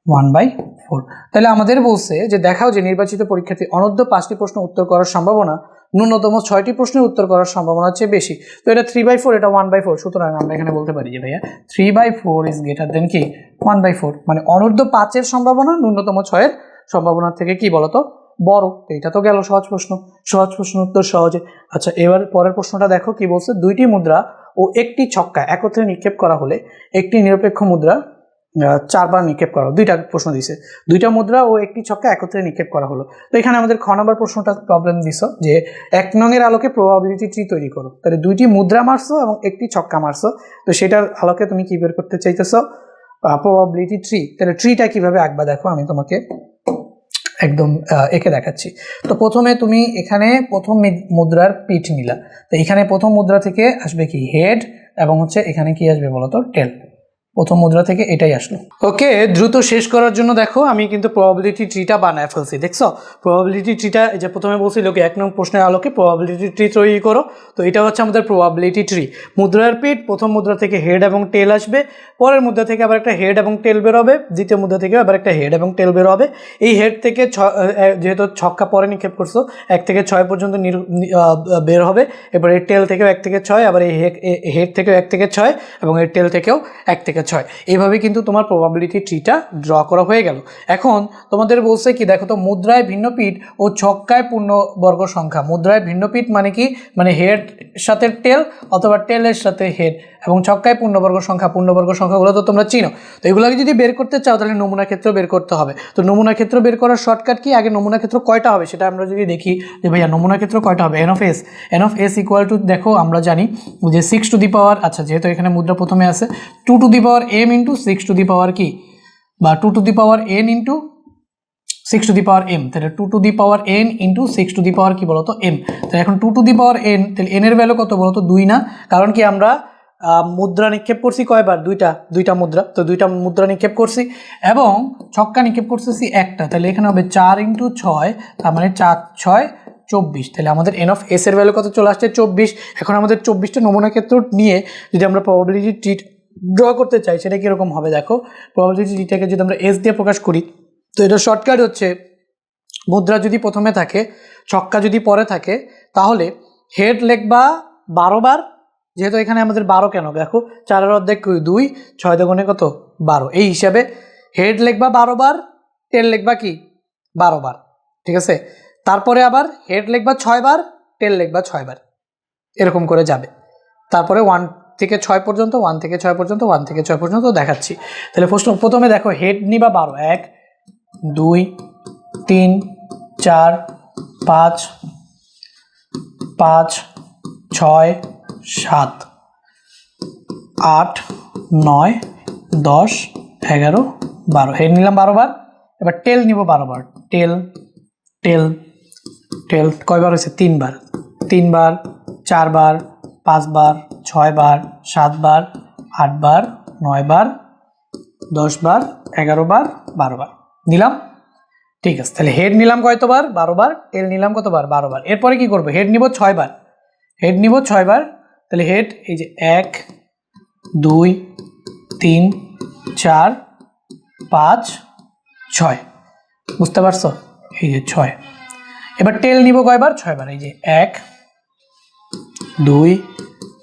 1/4। তাহলে আমাদের বলছে যে দেখাও যে নির্বাচিত পরীক্ষার্থী অনূর্ধ্ব 5টি প্রশ্ন উত্তর করার সম্ভাবনা ন্যূনতম 6টি প্রশ্নের উত্তর করার সম্ভাবনার চেয়ে বেশি। তো এটা 3/4, এটা 1/4, সুতরাং আমরা এখানে বলতে পারি যে ভাইয়া 3/4 ইজ গ্রেটার দেন কি 1/4, মানে অনূর্ধ্ব 5-এর সম্ভাবনা ন্যূনতম 6-এর সম্ভাবনার থেকে কি বলতো? বড়। এটা তো গেল সহজ প্রশ্ন উত্তর সহজে। আচ্ছা এবার পরের প্রশ্নটা দেখো কি বলছে? 2টি মুদ্রা ও একটি ছক্কা একত্রে নিক্ষেপ করা হলে একটি নিরপেক্ষ মুদ্রা 4 বার নিক্ষেপ করা। 2টা প্রশ্ন দিছে, 2টা মুদ্রা ও একটি ছক্কা একত্রে নিক্ষেপ করা হলো। তো এখানে আমাদের খ নম্বর প্রশ্নটা প্রবলেম দিছ যে 1 নংয়ের আলোকে প্রবাবিলিটি ট্রি তৈরি করো। তাহলে 2টি মুদ্রা মারছো এবং একটি ছক্কা মারছো, তো সেটার আলোকে তুমি কি বের করতে চাইতেছো? Probability tree. তাহলে ট্রিটা কিভাবে আঁকবা দেখো, আমি তোমাকে একদম এঁকে দেখাচ্ছি। তো প্রথমে তুমি এখানে প্রথম মুদ্রার পিঠ নিলা, তো এখানে প্রথম মুদ্রা থেকে আসবে কি? হেড, এবং হচ্ছে এখানে কি আসবে বলতো? টেল। প্রথম মুদ্রা থেকে এটাই আসলো। ওকে, দ্রুত শেষ করার জন্য দেখো আমি কিন্তু প্রবাবিলিটি ট্রিটা বানায় ফেলছি, দেখছো? প্রবাবিলিটি ট্রিটা যে প্রথমে বলছিল কি 1 নং প্রশ্নের আলোকে প্রবাবিলিটি ট্রি তৈরি করো, তো এটা হচ্ছে আমাদের প্রবাবিলিটি ট্রি। মুদ্রার পিঠ, প্রথম মুদ্রা থেকে হেড এবং টেল আসবে, পরের মুদ্রা থেকে আবার একটা হেড এবং টেল বের হবে, দ্বিতীয় মুদ্রা থেকে আবার একটা হেড এবং টেল বের হবে। এই হেড থেকে যেহেতু ছক্কা পরে নিক্ষেপ করছো, 1 থেকে 6 পর্যন্ত বের হবে। এবার এই টেল থেকেও 1 থেকে 6, আবার এই হেড থেকেও 1 থেকে 6, এবং এই টেল থেকেও 1 থেকে 6। এইভাবে কিন্তু তোমার প্রবাবিলিটি ট্রিটা ড্র করা হয়ে গেল। এখন তোমাদের বলছে কি দেখো তো, মুদ্রায় ভিন্নপিঠ ও ছক্কায় পূর্ণবর্গ সংখ্যা। মুদ্রায় ভিন্নপিঠ মানে কি? মানে হেড সাথে টেল অথবা টেলের সাথে হেড, এবং ছক্কায় পূর্ণবর্গ সংখ্যা। পূর্ণবর্গ সংখ্যাগুলো তো তোমরা চিনো। তো এগুলোকে যদি বের করতে চাও তাহলে নমুনা ক্ষেত্র বের করতে হবে। তো নমুনা ক্ষেত্র বের করার শর্টকাট কি? আগে নমুনা ক্ষেত্র কয়টা হবে সেটা আমরা যদি দেখি যে ভাইয়া নমুনা ক্ষেত্র কয়টা হবে। N of S equal to, দেখো আমরা জানি যে 6 টু দি পাওয়ার, আচ্ছা যেহেতু এখানে মুদ্রা প্রথমে আছে, 2 to the power m into 6 to the power কি, বা 2 to the power n into 6 to the power m। তাহলে 2 to the power n into 6 to the power কি বলতো? m। তাহলে এখন 2 টু দি পাওয়ার n, তাহলে n এর value কত বলতো? 2 না? কারণ কি আমরা মুদ্রা নিক্ষেপ করছি কয়বার? দুইটা মুদ্রা, তো 2টা মুদ্রা নিক্ষেপ করছি, এবং ছক্কা নিক্ষেপ করতেছি একটা। তাহলে এখানে হবে 4 ইন্টু 6, তার মানে 4 6 24। তাহলে আমাদের এন অফ এস এর ভ্যালু কত চলে আসছে? 24। এখন আমাদের 24টা নমুনা ক্ষেত্র নিয়ে যদি আমরা প্রবাবিলিটি ট্রি ড্র করতে চাই সেটা কীরকম হবে দেখো। প্রবাবিলিটি ট্রিটাকে যদি আমরা এস দিয়ে প্রকাশ করি, তো এটা শর্টকাট হচ্ছে মুদ্রা যদি প্রথমে থাকে, ছক্কা যদি পরে থাকে, তাহলে হেড লিখবা 12 বার। যেহেতু এখানে আমাদের 12 কেন দেখো, 4 অর্ধেক 2, 6 দুগুণে কত? 12। এই হিসাবে হেড লিখবা 12 বার, টেল লিখবা কি 12 বার, ঠিক আছে? তারপরে আবার হেড লিখবা 6 বার, টেল লিখবা 6 বার, এরকম করে যাবে। তারপরে 1 থেকে 6 পর্যন্ত, 1 থেকে 6 পর্যন্ত, 1 থেকে 6 পর্যন্ত দেখাচ্ছি। তাহলে প্রথমে দেখো হেড নিবা 12, 1 2 3 4 5 5 6 7 8 9 10 11 12, হেড নিলাম 12 বার। এবার টেল নিব 12 বার, টেল টেল টেল কয়বার হয়েছে? 3 বার, 3 বার 4 বার 5 বার 6 বার 7 বার 8 বার 9 বার 10 বার 11 বার 12 বার নিলাম। ঠিক আছে, তাহলে হেড নিলাম কয়তবার? 12 বার। টেল নিলাম কতবার? 12 বার। এরপরে কি করবো? হেড নিব 6 বার, হেড নিব 6 বার। তাহলে হেড এই যে 1 2 3 4 5 6, বুঝতে পারছো? এই যে 6। এবার টেল নিব কয়বার? 6 বার। এই যে 1 2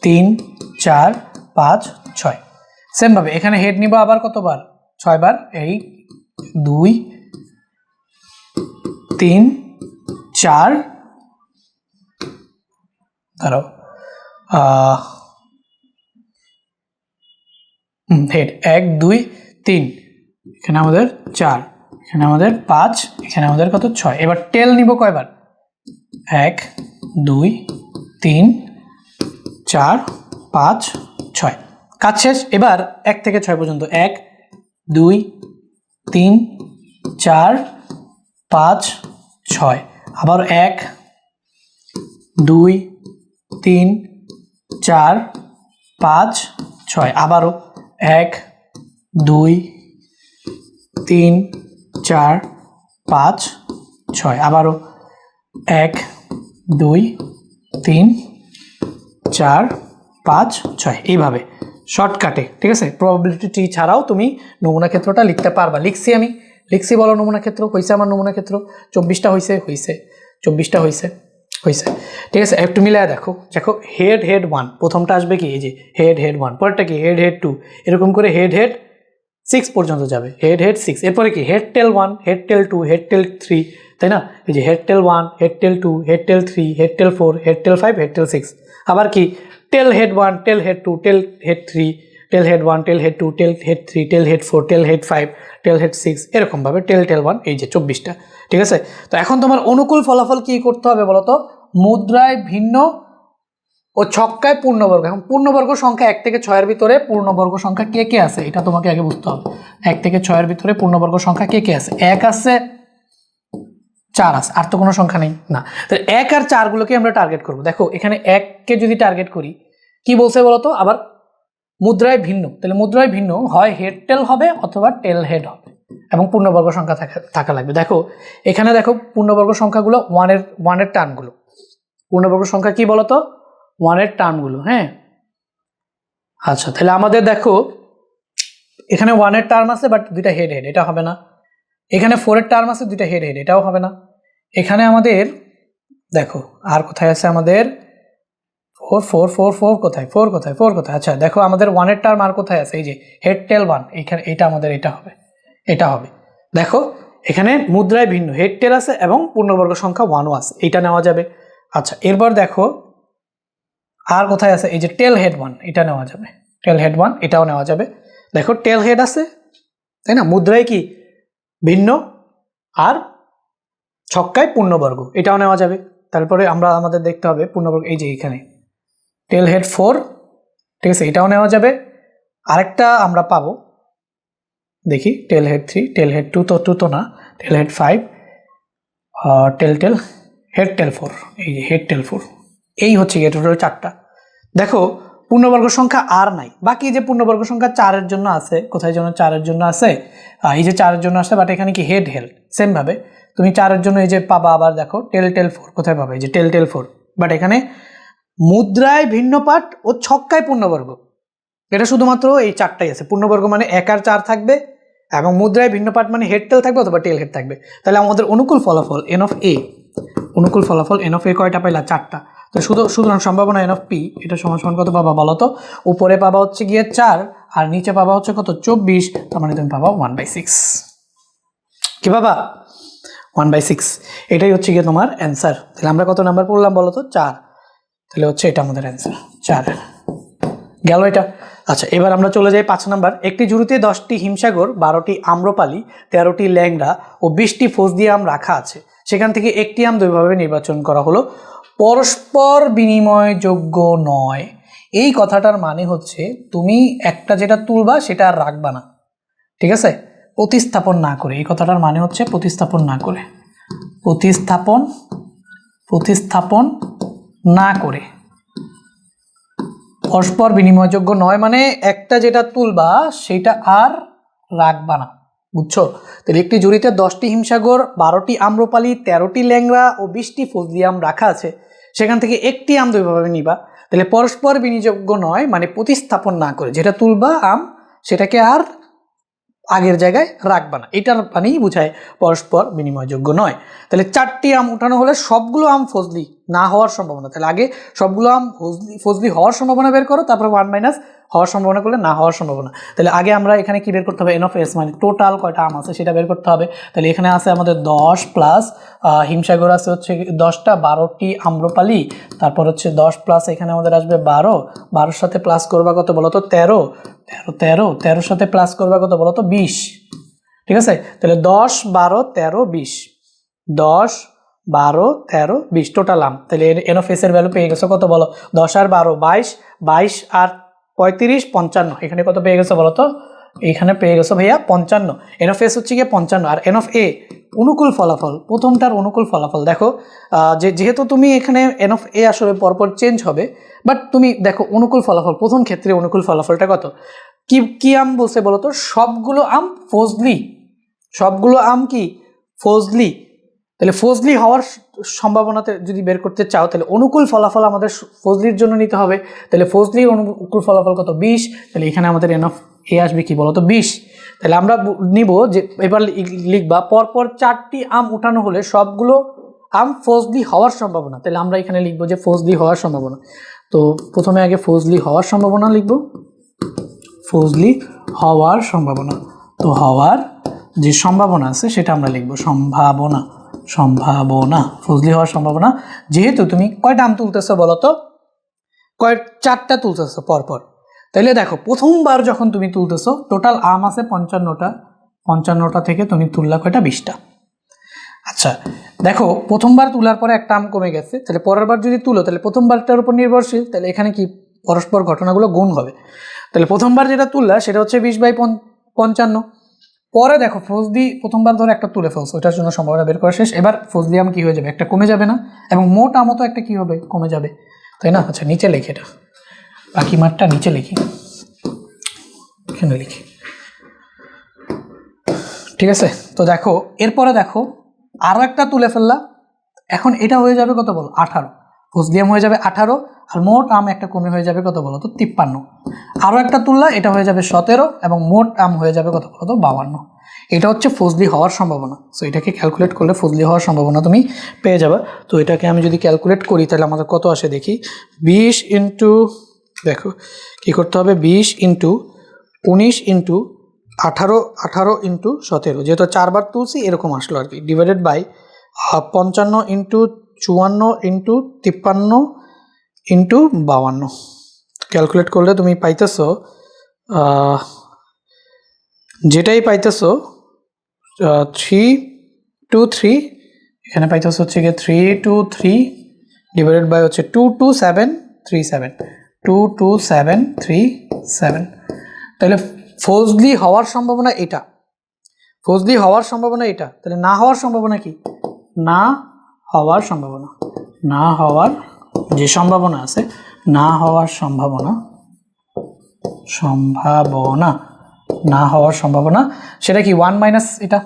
3 4 5 6। সেম ভাবে এখানে হেড নিব আবার কতবার? 6 বার। এই 2 3 4 ধরো হেড 1 2 3, এখানে আমাদের 4, এখানে আমাদের 5, এখানে আমাদের কত? 6। এবার টেল নিব কয়বার? 1 2 3 4 5 6, কাজ শেষ। এবার 1 থেকে 6 পর্যন্ত 1 2 3 4 5 6, আবার 1 2 3 4 5 6, আবারও 1 2 3 4 5 6, আবারও 1 2 3 4 5 6, এইভাবে শর্টকাটে। ঠিক আছে, প্রবাবিলিটি ট্রি ছাড়াও তুমি নমুনা ক্ষেত্রটা লিখতে পারবা। লিখছি বলো নমুনা ক্ষেত্র হয়েছে। আমার নমুনা ক্ষেত্র 24টা হয়েছে, 24টা হয়েছে। ঠিক আছে, একটু মিলায় দেখো। হেড 1 প্রথমটা আসবে কি? এই যে হেড 1, পরেরটা কি? হেড 2, এরকম করে হেড 6 পর্যন্ত যাবে। হেড 6, এরপরে কি? হেড টেল 1, হেড টেল 2, হেড টেল 3, তাই না? এই যে হেড টেল 1, হেড টেল 2, হেড টেল 3, হেড টেল 4, হেড টেল 5, হেড টেল 6। আবার কি? টেল হেড 1, টেল হেড 2, টেল হেড 3, টেল হেড 1, টেল হেড 2, টেল হেড 3, টেল হেড 4, টেল হেড 5, টেল হেড 6, এরকমভাবে টেল 1, এই যে 24টা। ঠিক আছে, তো এখন তোমার অনুকূল ফলাফল কি করতে হবে বলো তো? মুদ্রায় ভিন্ন ও ছক্কায় পূর্ণবর্গ। এখন পূর্ণবর্গ সংখ্যা 1 থেকে 6 এর ভিতরে পূর্ণবর্গ সংখ্যা কে কে আছে এটা তোমাকে আগে বুঝতে হবে। 1 থেকে 6 এর ভিতরে পূর্ণবর্গ সংখ্যা কে কে আছে? 1 আছে, 4 আছে, আর তো কোনো সংখ্যা নেই না। তাহলে 1 আর 4 গুলোকে আমরা টার্গেট করব। দেখো এখানে 1 কে যদি টার্গেট করি, কি বলছে বলতো? আবার মুদ্রায় ভিন্ন, তাহলে মুদ্রায় ভিন্ন হয় হেড টেল হবে অথবা টেল হেড হবে, এবং পূর্ণবর্গ সংখ্যা থাকা লাগবে। দেখো এখানে দেখো পূর্ণবর্গ সংখ্যাগুলো 1 এর টার্মগুলো। পূর্ণবর্গ সংখ্যা কি বলতো? 1 এর টার্মগুলো। হ্যাঁ, আচ্ছা, তাহলে আমাদের দেখো এখানে 1 এর টার্ম আছে বাট দুইটা হেড, এটা হবে না। এখানে 4 এর টার্ম আছে, দুইটা হেড, এটাও হবে না। এখানে আমাদের দেখো আর কোথায় আছে আমাদের? 4 কোথায়? 4 কোথায়? আচ্ছা দেখো আমাদের 1 এর টার্ম আর কোথায় আছে? এই যে হেড টেল 1, এখানে এটা আমাদের এটা হবে। দেখো এখানে মুদ্রায় ভিন্ন হেড টেল আছে এবং পূর্ণবর্গ সংখ্যা 1ও আছে, এইটা নেওয়া যাবে। আচ্ছা, এরপর দেখো আর কোথায় আছে? এই যে টেল হেড 1, এটা নেওয়া যাবে। টেল হেড 1 এটাও নেওয়া যাবে। দেখো টেল হেড আছে, তাই না? মুদ্রায় কি ভিন্ন আর ছক্কায় পূর্ণবর্গ, এটাও নেওয়া যাবে। তারপরে আমাদের দেখতে হবে পূর্ণবর্গ, এই যে এখানে টেল হেড 4, ঠিক আছে, এটাও নেওয়া যাবে। আরেকটা আমরা পাবো, দেখি টেল হেড 3, টেল হেড 2 তো না, টেল হেড 5, হেড টেল 4, এই যে হেড টেল 4, এই হচ্ছে গিয়ে টোটাল 4টা। দেখো পূর্ণবর্গ সংখ্যা আর নাই, বাকি যে পূর্ণবর্গ সংখ্যা 4 এর জন্য আছে, কোথায় জন্য 4 এর জন্য আছে? এই যে 4 এর জন্য আসছে, বাট এখানে কি হেড হেল্ড। সেম ভাবে তুমি 4 এর জন্য এই যে পাবা, আবার দেখো টেল 4 কোথায় পাবে? এই যে টেল 4, বাট এখানে মুদ্রায় ভিন্ন পাঠ ও ছক্কায় পূর্ণবর্গ, এটা শুধুমাত্র এই 4টাই আছে। পূর্ণবর্গ মানে 1 আর 4 থাকবে, এবং মুদ্রায় ভিন্ন পাঠ মানে হেড টেল থাকবে অথবা টেল হেড থাকবে। তাহলে আমাদের অনুকূল ফলাফল এন অফ এ, কয়টা পাইলা? 4টা। তো সুতরাং সম্ভাবনা এন অফ পি এটা সমান কত পাবা বলো তো? উপরে পাবা হচ্ছে গিয়ে 4 আর নিচে পাবা হচ্ছে কত? 24, তার মানে তুমি পাবা 1/6। কি পাবা? 1/6। এটাই হচ্ছে গিয়ে তোমার অ্যান্সার। তাহলে আমরা কত নাম্বার পড়লাম বলো তো? 4। তাহলে হচ্ছে এটা আমাদের অ্যান্সার 4 গেল এটা। আচ্ছা, এবার আমরা চলে যাই 5 নাম্বার। একটি ঝুড়িতে 10টি হিমসাগর, 12টি আম্রপালি, 13টি ল্যাংড়া ও 20টি ফজলি আম রাখা আছে। সেখান থেকে একটি আম দুইভাবে নির্বাচন করা হলো, পরস্পর বিনিময়যোগ্য নয়। এই কথাটার মানে হচ্ছে তুমি একটা যেটা তুলবা সেটা আর রাখবা না, ঠিক আছে, প্রতিস্থাপন না করে। এই কথাটার মানে হচ্ছে প্রতিস্থাপন না করে, প্রতিস্থাপন না করে। পরস্পর বিনিময়যোগ্য নয় মানে একটা যেটা তুলবা সেটা আর রাখবা না, বুঝছো? তাহলে একটি ঝুড়িতে 10টি হিমসাগর, 12টি আম্রপালি, 13টি ল্যাংড়া ও 20টি ফজলি আম রাখা আছে। সেখান থেকে একটি আম দুইভাবে নিবা। তাহলে পরস্পর বিনিময়যোগ্য নয় মানে প্রতিস্থাপন না করে, যেটা তুলবা আম সেটাকে আর আগের জায়গায় রাখবা না, এটার মানেই বোঝায় পরস্পর বিনিময়যোগ্য নয়। তাহলে 4টি আম উঠানো হলে সবগুলো আম ফজলি না হওয়ার সম্ভাবনা। তাহলে আগে সবগুলো আম ফজলি হওয়ার সম্ভাবনা বের করো, তারপরে 1 - হওয়ার সম্ভাবনা করলে না হওয়ার সম্ভাবনা। তাহলে আগে আমরা এখানে কি বের করতে হবে? এন অফ এস মানে টোটাল কয়টা আম আছে সেটা বের করতে হবে। তাহলে এখানে আছে আমাদের 10 প্লাস হিমসাগর আছে হচ্ছে 10টা, 12টি আম্রপালি, তারপর হচ্ছে 10 প্লাস এখানে আমাদের আসবে 12 সাথে প্লাস করবা কত বলো তো? 13 সাথে প্লাস করবা কত বলো তো? 20। ঠিক আছে, তাহলে 10 12 13 20, 10 12 13 20 টোটাল আম। তাহলে এন অফ এস এর ভ্যালু পেয়ে গেছো কত বলো? 10 আর 12 22, 22 আর 35 55। এখানে কত পেয়ে গেছো বলো তো? এখানে পেয়ে গেছো ভাইয়া 55। এন অফ এস হচ্ছে গিয়ে 55। আর এন অফ এ অনুকূল ফলাফল, প্রথমটার অনুকূল ফলাফল দেখো, যেহেতু তুমি এখানে এন অফ এ আসলে পরপর চেঞ্জ হবে, বাট তুমি দেখো অনুকূল ফলাফল প্রথম ক্ষেত্রে অনুকূল ফলাফলটা কত? কি আম বলছে বলো তো? সবগুলো আম ফজলি, সবগুলো আম কি ফজলি। তাহলে ফজলি হওয়ার সম্ভাবনাতে যদি বের করতে চাও তাহলে অনুকূল ফলাফল আমাদের ফজলির জন্য নিতে হবে। তাহলে ফজলির অনুকূল ফলাফল কত? 20। তাহলে এখানে আমাদের এন অফ এ আসবে কি বলো তো? 20। তাহলে আমরা নিব যে এবার লিখবা পরপর 4টি আম উঠানো হলে সবগুলো আম ফজলি হওয়ার সম্ভাবনা। তাহলে আমরা এখানে লিখবো যে ফজলি হওয়ার সম্ভাবনা। তো প্রথমে আগে ফজলি হওয়ার সম্ভাবনা লিখবো, ফজলি হওয়ার সম্ভাবনা। তো হওয়ার যে সম্ভাবনা আছে সেটা আমরা লিখবো সম্ভাবনা, ফজলি হওয়ার সম্ভাবনা। যেহেতু তুমি কয়টা আম তুলতেছো বলো তো? 4টা তুলতেছো পরপর। তাইলে দেখো প্রথমবার যখন তুমি তুলতেছো টোটাল আম আছে 55টা, 55টা থেকে তুমি তুললা কয়টা? 20টা। আচ্ছা দেখো প্রথমবার তোলার পরে একটা আম কমে গেছে, তাহলে পরের বার যদি তুলো তাহলে প্রথমবারটার উপর নির্ভরশীল, তাহলে এখানে কি পরস্পর ঘটনাগুলো গুণ হবে। তাহলে প্রথমবার যেটা তুললা সেটা হচ্ছে 20/55। পরে দেখো ফজলি প্রথমবার ধরে একটা তুলে ফেলছো, ওইটার জন্য সম্ভাবনা বের করা শেষ। এবার ফজলি আম কি হয়ে যাবে? একটা কমে যাবে না, এবং মোট আমও তো একটা কি হবে? কমে যাবে, তাই না? আচ্ছা নিচে লিখি, এটা বাকি মাঠটা নিচে লিখি, এখানে লিখি, ঠিক আছে? তো দেখো এরপরে দেখো আরও একটা তুলে ফেললা, এখন এটা হয়ে যাবে কত বলো? 18। ফজলি আম হয়ে যাবে 18, আর মোট আম একটা কমে হয়ে যাবে কত বলো তো? 53। আরও একটা তুললা, এটা হয়ে যাবে 17, এবং মোট আম হয়ে যাবে কত বলো তো? 52। এটা হচ্ছে ফজলি হওয়ার সম্ভাবনা। সো এটাকে ক্যালকুলেট করলে ফজলি হওয়ার সম্ভাবনা তুমি পেয়ে যাবে। তো এটাকে আমি যদি ক্যালকুলেট করি তাহলে আমাদের কত আসে দেখি। 20 ইন্টু, দেখো কী করতে হবে, 20 ইন্টু 19 ইন্টু 18 ইন্টু 17, যেহেতু 4বার তুলছি এরকম আসলো আর কি, divided by 55 into 54 into 53 into 52। Calculate করলে তুমি পাইতেছো যেটাই পাইতেছো 323, এখানে পাইতেছো হচ্ছে গিয়ে 323 ডিভাইডেড বাই হচ্ছে 22737, 22737। তাহলে ফজলি হওয়ার সম্ভাবনা এটা, ফজলি হওয়ার সম্ভাবনা এটা। তাহলে না হওয়ার সম্ভাবনা কি? না হওয়ার সম্ভাবনা, না হওয়ার যে সম্ভাবনা আছে, না হওয়ার সম্ভাবনা, না হওয়ার সম্ভাবনা সেটা কি? 1 - এটা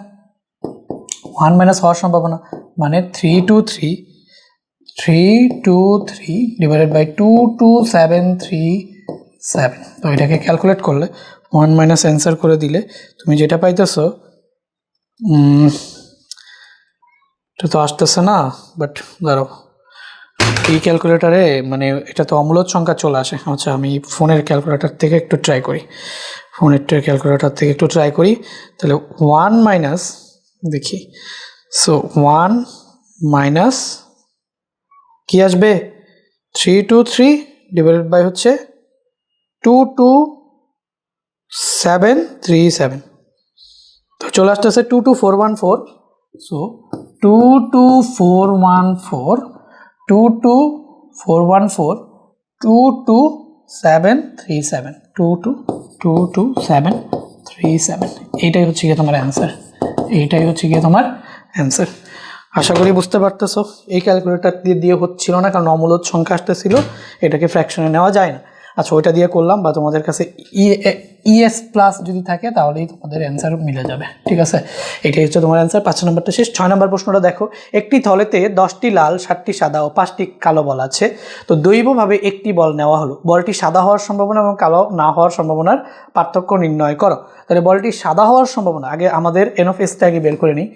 1 - হওয়ার সম্ভাবনা মানে 323 ডিভাইডেড বাই 22737। তো এটাকে ক্যালকুলেট করলে 1 - অ্যান্সার করে দিলে তুমি যেটা পাইতেছো, এটা তো আসতেছে না, বাট দাঁড়াও এই ক্যালকুলেটারে মানে এটা তো অমূলদ সংখ্যা চলে আসে। আচ্ছা আমি ফোনের ক্যালকুলেটার থেকে একটু ট্রাই করি, তাহলে 1 - দেখি সো 1 মাইনাস কি আসবে 323 ডিভাইডেড বাই হচ্ছে 22737। তো চলে আসতেছে 22414। সো 22414 22414 22737 22737 এইটাই হচ্ছে গিয়ে তোমার অ্যান্সার। এইটাই হচ্ছে গিয়ে তোমার অ্যান্সার। আশা করি বুঝতে পারতেছো। এই ক্যালকুলেটর দিয়ে হচ্ছিল না, কারণ অমূলদ সংখ্যা আসতেছিল, এটাকে ফ্র্যাকশনে নেওয়া যায় না। আচ্ছা, ওইটা দিয়ে করলাম, বা তোমাদের কাছে ইএস প্লাস যদি থাকে তাহলেই তোমাদের অ্যান্সার মিলে যাবে। ঠিক আছে, এটাই হচ্ছে তোমার অ্যান্সার। 5 নম্বরটা শেষ। 6 নম্বর প্রশ্নটা দেখো। একটি থলেতে 10টি লাল, 7টি সাদা ও 5টি কালো বল আছে। তো দৈবভাবে একটি বল নেওয়া হলো। বলটি সাদা হওয়ার সম্ভাবনা এবং কালো না হওয়ার সম্ভাবনার পার্থক্য নির্ণয় করো। তাহলে বলটি সাদা হওয়ার সম্ভাবনা, আগে আমাদের এন অফ এসটা আগে বের করে নিই।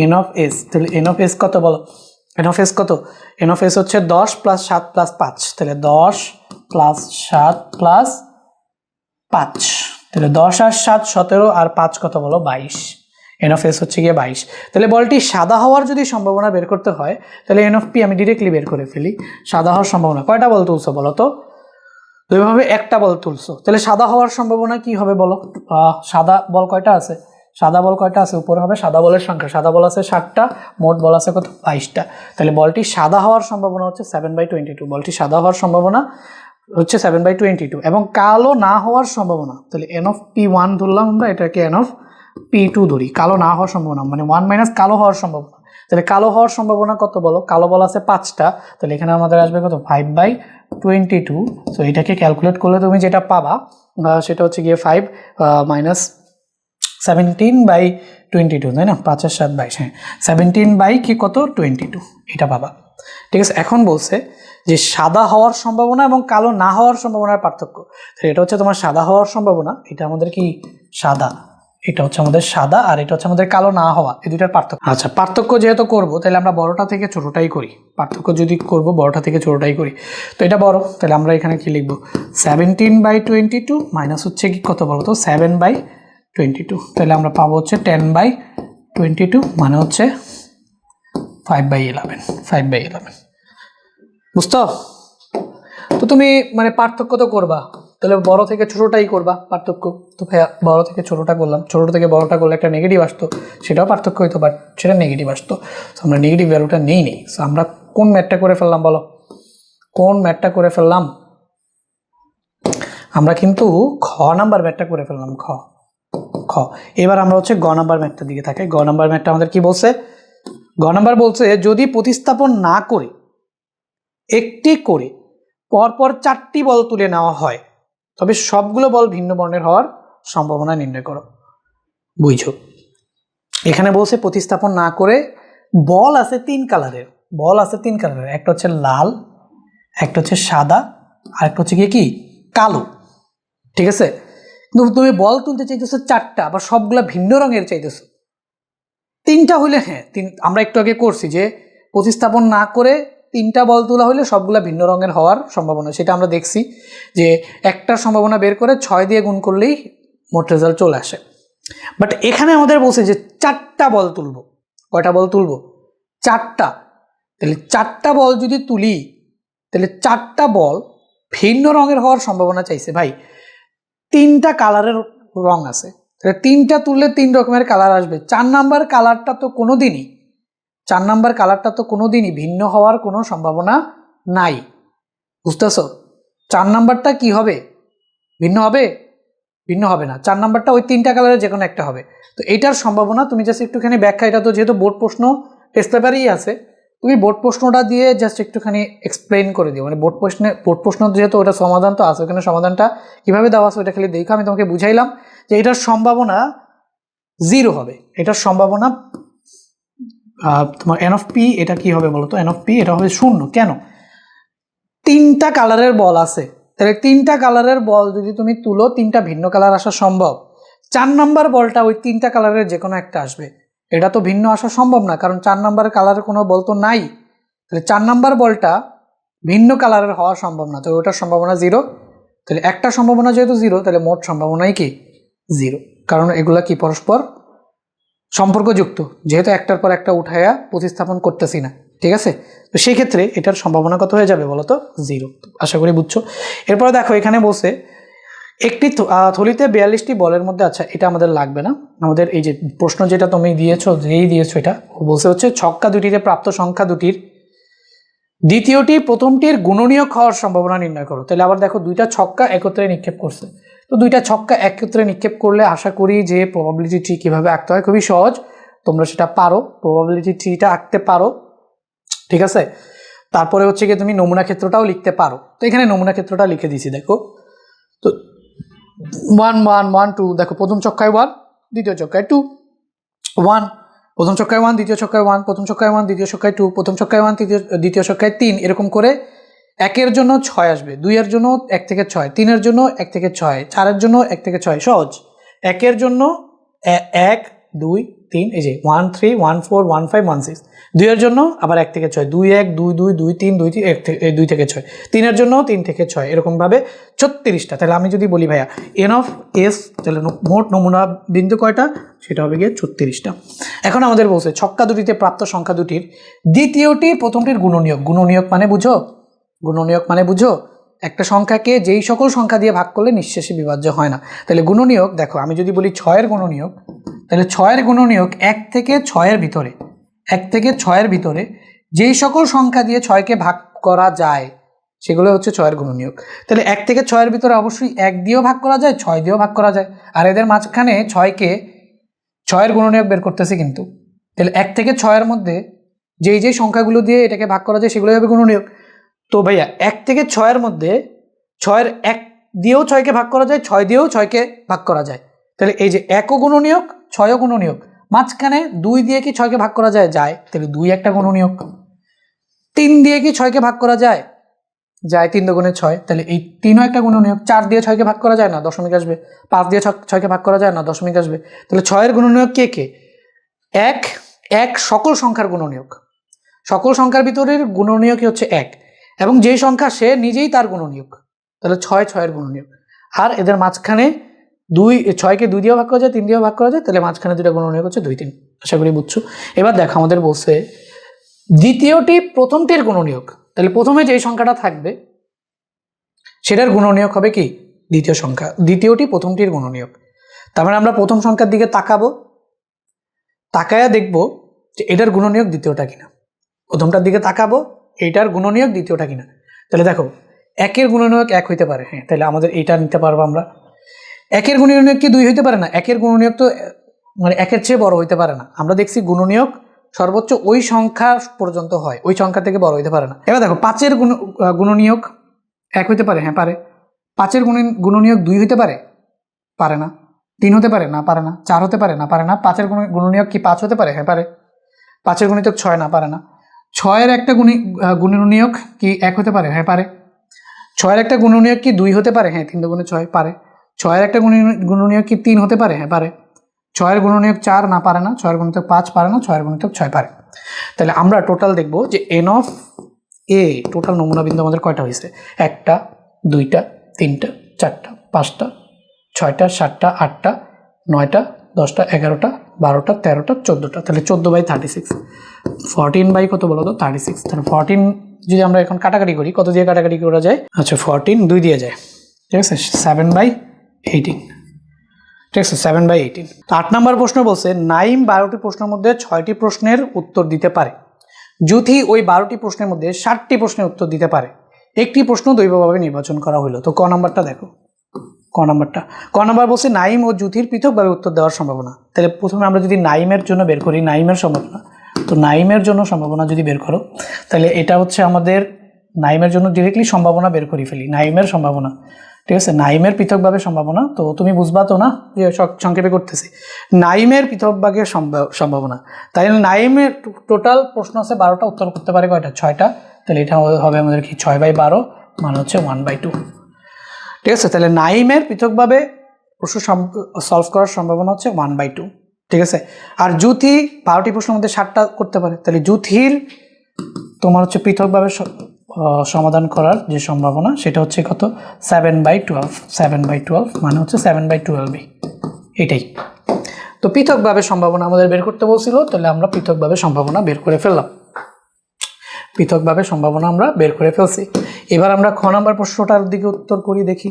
এন অফ এস, তাহলে এন অফ এস কত বলো? এন অফ এস কত? এন অফ এস হচ্ছে 10 + 7 + 5। তাহলে 10 + 7 + 5, তাহলে 10 আর 7 17 আর 5 কত বলো? 22। এন অফ এস হচ্ছে গিয়ে 22। তাহলে বলটি সাদা হওয়ার যদি সম্ভাবনা বের করতে হয়, তাহলে এন অফ পি আমি ডিরেক্টলি বের করে ফেলি। সাদা হওয়ার সম্ভাবনা, কয়টা বল তুলছো বলো তো? দুইভাবে একটা বল তুলছো, তাহলে সাদা হওয়ার সম্ভাবনা কি হবে বলো? সাদা বল কয়টা আছে? সাদা বল কয়টা আছে? উপরে হবে সাদা বলের সংখ্যা। সাদা বল আছে 7টা, মোট বল আছে কত? 22টা। তাহলে বলটি সাদা হওয়ার সম্ভাবনা হচ্ছে 7/22। বলটি সাদা হওয়ার সম্ভাবনা হচ্ছে 7/22, এবং কালো না হওয়ার সম্ভাবনা, তাহলে এন অফ পি 1 ধরলাম আমরা, এটাকে এন অফ পি 2 ধরি। কালো না হওয়ার সম্ভাবনা মানে 1 মাইনাস কালো হওয়ার সম্ভাবনা। তাহলে কালো হওয়ার সম্ভাবনা কত বলো? কালো বল আছে 5টা, তাহলে এখানে আমাদের আসবে কত? 5/22। সো এটাকে ক্যালকুলেট করলে তুমি যেটা পাবা সেটা হচ্ছে গিয়ে 5 মাইনাস 17/22, তাই না? 5 আর 7 22, হ্যাঁ 17 কি কত? 22, এটা পাবা। ঠিক আছে, এখন বলছে যে সাদা হওয়ার সম্ভাবনা এবং কালো না হওয়ার সম্ভাবনার পার্থক্য। এটা হচ্ছে তোমার সাদা হওয়ার সম্ভাবনা, এটা আমাদের কি সাদা, এটা হচ্ছে আমাদের সাদা, আর এটা হচ্ছে আমাদের কালো না হওয়া, এই দুইটার পার্থক্য। আচ্ছা, পার্থক্য যেহেতু করব, তাহলে আমরা বড়টা থেকে ছোটটাই করি। পার্থক্য যদি করব বড়টা থেকে ছোটটাই করি, তো এটা বড়, তাহলে আমরা এখানে কি লিখব? 17/22 মাইনাস হচ্ছে কি কত বলো তো? 7/22। তাহলে আমরা পাবো হচ্ছে 10/22, মানে হচ্ছে 5/11। 5/11 বুঝতো? তো তুমি মানে পার্থক্য তো করবা, তাহলে বড় থেকে ছোটটাই করবা পার্থক্য। তো ভাইয়া বড় থেকে ছোটটা করলাম, ছোট থেকে বড়টা করলে একটা নেগেটিভ আসতো, সেটাও পার্থক্য হইতো, বাট সেটা নেগেটিভ আসতো। তো আমরা নেগেটিভ ভ্যালুটা নেই। সো আমরা কোন ম্যাথটা করে ফেললাম বলো? কোন ম্যাথটা করে ফেললাম? আমরা কিন্তু খ নাম্বার ম্যাথটা করে ফেললাম। খ। এবার আমরা হচ্ছে গ নাম্বার ম্যাথটার দিকে থাকি। গ নাম্বার ম্যাথটা আমাদের কি বলছে? গ নাম্বার বলছে যদি প্রতিস্থাপন না করে একটি করে পরপর 4টি বল তুলে নেওয়া হয়, তবে সবগুলো বল ভিন্ন বর্ণের হওয়ার সম্ভাবনা নির্ণয় করো। বুঝছো? এখানে বলছে প্রতিস্থাপন না করে বল আছে 3 কালারের। বল আছে 3 কালারের, একটা হচ্ছে লাল, একটা হচ্ছে সাদা, আর একটা হচ্ছে কি কালো। ঠিক আছে, কিন্তু তুমি বল তুলতে চাইতেছো 4টা, আবার সবগুলা ভিন্ন রঙের চাইতেছো। 3টা হইলে হ্যাঁ, আমরা একটু আগে করছি যে প্রতিস্থাপন না করে 3টা বল তোলা হলে সবগুলা ভিন্ন রঙের হওয়ার সম্ভাবনা, সেটা আমরা দেখছি যে একটা সম্ভাবনা বের করে 6 দিয়ে গুণ করলেই মোট রেজাল্ট চলে আসে। বাট এখানে আমাদের বলছে যে 4টা বল তুলবো। কয়টা বল তুলবো? 4টা। তাহলে 4টা বল যদি তুলি, তাহলে 4টা বল ভিন্ন রঙের হওয়ার সম্ভাবনা চাইছে। ভাই 3টা কালারের রং আছে, তাহলে 3টা তুললে 3 রকমের কালার আসবে। 4 নাম্বার কালারটা তো কোনোদিনই ভিন্ন হওয়ার কোনো সম্ভাবনা নাই। বুঝতেছো? 4 নাম্বারটা কি হবে? ভিন্ন হবে? ভিন্ন হবে না। 4 নাম্বারটা ওই 3টা কালারের যে কোনো একটা হবে। তো এইটার সম্ভাবনা তুমি জাস্ট একটুখানি ব্যাখ্যা, এটা তো যেহেতু বোর্ড প্রশ্ন টেস্ট পেপারেই আছে, তুমি বোর্ড প্রশ্নটা দিয়ে জাস্ট একটুখানি এক্সপ্লেন করে দিও। মানে বোর্ড প্রশ্ন যেহেতু ওটা সমাধান তো আছে, ওখানে সমাধানটা কীভাবে দেওয়া আছে ওটা খালি দেখো। আমি তোমাকে বুঝাইলাম যে এটার সম্ভাবনা 0 হবে। এটার সম্ভাবনা তোমার এন অফ পি, এটা কি হবে বলো তো? এন অফ পি এটা হবে 0। কেন? 3টা কালারের বল আছে, তাহলে 3টা কালারের বল যদি তুমি তুলো, 3টা ভিন্ন কালার আসা সম্ভব। 4 নাম্বার বলটা ওই 3টা কালারের যে কোনো একটা আসবে, এটা তো ভিন্ন আসা সম্ভব না, কারণ 4 নাম্বার কালারের কোনো বল তো নাই। তাহলে 4 নাম্বার বলটা ভিন্ন কালারের হওয়া সম্ভব না, তো ওটার সম্ভাবনা 0। তাহলে একটা সম্ভাবনা যেহেতু 0, তাহলে মোট সম্ভাবনাই কি 0, কারণ এগুলা কি পরস্পর সম্পর্কযুক্ত, যেহেতু একটার পর একটা উঠায়া প্রতিস্থাপন করতেছি না, ঠিক আছে। তো সেই ক্ষেত্রে এটার সম্ভাবনা কত হয়ে যাবে বলো তো? 0। আশা করি বুঝছো। এরপরে দেখো এখানে বলছে একটি থলিতে 42টি বলের মধ্যে, আচ্ছা এটা আমাদের লাগবে না, আমাদের এই যে প্রশ্ন যেটা তুমি দিয়েছো, এটা বলছে হচ্ছে ছক্কা দুটিতে প্রাপ্ত সংখ্যা দুটির দ্বিতীয়টি প্রথমটির গুণনীয়ক হওয়ার সম্ভাবনা নির্ণয় করো। তাহলে আবার দেখো দুইটা ছক্কা একত্রে নিক্ষেপ করছে, তো দুইটা ছক্কা একত্রে নিক্ষেপ করলে আশা করি যে প্রবাবিলিটি ট্রি কীভাবে আঁকতে হয় খুবই সহজ, তোমরা সেটা পারো, প্রবাবিলিটি ট্রিটা আঁকতে পারো, ঠিক আছে। তারপরে হচ্ছে গিয়ে তুমি নমুনা ক্ষেত্রটাও লিখতে পারো। তো এখানে নমুনা ক্ষেত্রটা লিখে দিয়েছি, দেখো তো 1 1 1 2, দেখো প্রথম ছক্কায় 1, দ্বিতীয় ছক্কায় 2, 1, প্রথম ছক্কায় 1, দ্বিতীয় ছক্কায় 1, প্রথম ছক্কায় 1, দ্বিতীয় ছক্কায় 2, প্রথম ছক্কায় 1, দ্বিতীয় ছক্কায় 3, এরকম করে 1-এর জন্য 6 আসবে, 2-এর জন্য 1 থেকে 6, 3-এর জন্য 1 থেকে 6, 4-এর জন্য 1 থেকে 6, সহজ। 1-এর জন্য 1 2 3, এই যে 1 3 1 4 1 5 1 6, 2-এর জন্য আবার 1 থেকে 6, 2 1 2 2 2 3 2 3 2 থেকে 6, 3-এর জন্য 3 থেকে 6, এরকমভাবে 36টা। তাহলে আমি যদি বলি ভাইয়া এন অফ এস, তাহলে মোট নমুনা বিন্দু কয়টা, সেটা হবে গিয়ে 36টা। এখন আমাদের বলছে ছক্কা দুটিতে প্রাপ্ত সংখ্যা দুটির দ্বিতীয়টি প্রথমটির গুণনীয়ক। গুণনীয়ক মানে বুঝো, গুণনীয়ক মানে বুঝো একটা সংখ্যাকে যেই সকল সংখ্যা দিয়ে ভাগ করলে নিঃশেষে বিভাজ্য হয় না। তাহলে গুণনীয়ক দেখো, আমি যদি বলি 6-এর গুণনীয়ক, তাহলে 6-এর গুণনীয়ক 1 থেকে 6-এর ভিতরে, 1 থেকে 6-এর ভিতরে যেই সকল সংখ্যা দিয়ে 6কে ভাগ করা যায় সেগুলো হচ্ছে 6-এর গুণনীয়ক। তাহলে 1 থেকে 6-এর ভিতরে অবশ্যই 1 দিয়েও ভাগ করা যায়, 6 দিয়েও ভাগ করা যায়, আর এদের মাঝখানে 6-এর গুণনীয়ক বের করতেছি কিন্তু। তাহলে 1 থেকে 6-এর মধ্যে যেই সংখ্যাগুলো দিয়ে এটাকে ভাগ করা যায় সেগুলো হবে গুণনীয়ক। তো ভাইয়া 1 থেকে 6-এর মধ্যে 6-এর 1 দিয়েও 6কে ভাগ করা যায়, 6 দিয়েও 6কে ভাগ করা যায়। তাহলে এই যে 1ও গুণনীয়ক, 6ও গুণনীয়ক, মাঝখানে 2 দিয়ে কি 6কে ভাগ করা যায়? যায়। তাহলে 2 একটা গুণনীয়ক। 3 দিয়ে কি 6কে ভাগ করা যায়? যায়। 3 দুগুণে 6, তাহলে এই 3ও একটা গুণনীয়ক। 4 দিয়ে 6কে ভাগ করা যায় না, দশমিক আসবে। 5 দিয়ে 6কে ভাগ করা যায় না, দশমিক আসবে। তাহলে 6-এর গুণনীয়ক কে কে? 1 সকল সংখ্যার গুণনীয়ক, সকল সংখ্যার ভিতরের গুণনীয়কই হচ্ছে 1, এবং যেই সংখ্যা সে নিজেই তার গুণনীয়ক। তাহলে 6-এর গুণনীয়ক। আর এদের মাঝখানে 6কে 2 দিয়েও ভাগ করা যায়, 3 দিয়েও ভাগ করা যায়, তাহলে মাঝখানে দুটো গুণনীয়ক হচ্ছে 2 3। আশা করি বুঝছো। এবার দেখো আমাদের বলছে দ্বিতীয়টি প্রথমটির গুণনীয়ক। তাহলে প্রথমে যেই সংখ্যাটা থাকবে সেটার গুণনীয়ক হবে কি? দ্বিতীয় সংখ্যা। দ্বিতীয়টি প্রথমটির গুণনীয়ক। তার মানে আমরা প্রথম সংখ্যার দিকে তাকাবো, তাকায়া দেখবো যে এটার গুণনীয়ক দ্বিতীয়টা কিনা। প্রথমটার দিকে তাকাবো, এইটার গুণনীয়ক দ্বিতীয়টা কিনা। তাহলে দেখো 1-এর গুণনীয়ক 1 হইতে পারে, হ্যাঁ, তাহলে আমাদের এইটা নিতে পারবো আমরা। 1-এর গুণনীয়ক কি 2 হইতে পারে না? 1-এর গুণনীয়ক তো মানে 1-এর চেয়ে বড় হইতে পারে না। আমরা দেখছি গুণনীয়ক সর্বোচ্চ ওই সংখ্যা পর্যন্ত হয়, ওই সংখ্যা থেকে বড় হইতে পারে না। এবার দেখো 5-এর গুণনীয়ক 1 হইতে পারে, হ্যাঁ পারে। 5-এর গুণনীয়ক 2 হইতে পারে, পারে না। 3 হতে পারে না, পারে না। 4 হতে পারে না, পারে না। 5-এর গুণনীয়ক কি 5 হতে পারে? হ্যাঁ পারে। 5-এর গুণিতক 6 না, পারে না। 6-এর একটা গুণনীয়ক কি 1 হতে পারে? হ্যাঁ পারে। 6-এর একটা গুণনীয়ক কি 2 হতে পারে? হ্যাঁ, 3 দুগুণে 6, পারে। 6-এর একটা গুণনীয়ক কি 3 হতে পারে? হ্যাঁ পারে। 6-এর গুণনীয়ক 4 না, পারে না। 6-এর গুণিতক 5 পারে না। 6-এর গুণিতক 6 পারে। তাহলে আমরা টোটাল দেখবো যে এন অফ এ টোটাল নমুনা বিন্দু আমাদের কয়টা হয়েছে? 1টা 2টা 3টা 4টা 5টা 6টা 7টা 8টা 9টা 10টা 11টা 12টা 13টা 14টা। তাহলে 14/36, 14 বাই কত বলো তো? 36। তাহলে 14 যদি আমরা এখন কাটাকাটি করি, কত দিয়ে কাটাকাটি করা যায়? আচ্ছা 14 2 দিয়ে যায়, ঠিক আছে। 7/18, ঠিক আছে, 7/18। তো 8 নম্বর প্রশ্ন বলছে নাইম 12টি প্রশ্নের মধ্যে 6টি প্রশ্নের উত্তর দিতে পারে। জুথি ওই 12টি প্রশ্নের মধ্যে 7টি প্রশ্নের উত্তর দিতে পারে। একটি প্রশ্ন দৈবভাবে নির্বাচন করা হলো। তো ক নাম্বারটা দেখো, ক নাম্বার বলছে নাইম ও জুথির পৃথকভাবে উত্তর দেওয়ার সম্ভাবনা। তাহলে প্রথমে আমরা যদি নাইমের জন্য বের করি, নাইমের সম্ভাবনা, তো নাইমের জন্য সম্ভাবনা যদি বের করো, তাহলে এটা হচ্ছে আমাদের নাইমের জন্য ডিরেক্টলি সম্ভাবনা বের করে ফেলি। নাইমের সম্ভাবনা, ঠিক আছে, নাইমের পৃথকভাবে সম্ভাবনা। তো তুমি বুঝবা তো না যে সংক্ষেপে করতেছি। নাইমের পৃথকভাগের সম্ভাবনা, তাই নাইমের টোটাল প্রশ্ন আছে 12টা, উত্তর করতে পারে কয়টা? 6টা। তাহলে এটা হবে আমাদের কি 6/12 মানে হচ্ছে 1/2, ঠিক আছে। তাহলে নাইমের পৃথকভাবে প্রশ্ন সলভ করার সম্ভাবনা হচ্ছে 1/2, ঠিক আছে। আর জুথি 12টি প্রশ্নের মধ্যে 7টা করতে পারে। তাহলে জুথির তোমার হচ্ছে পৃথকভাবে সমাধান করার যে সম্ভাবনা সেটা হচ্ছে কত? 7/12, 7/12 মানে হচ্ছে 7/12, এটাই। তো পৃথকভাবে সম্ভাবনা আমাদের বের করতে বলছিল, তাহলে আমরা পৃথকভাবে সম্ভাবনা বের করে ফেললাম। পৃথকভাবে সম্ভাবনা আমরা বের করে ফেলছি। এবার আমরা খ নাম্বার প্রশ্নটার দিকে উত্তর করি, দেখি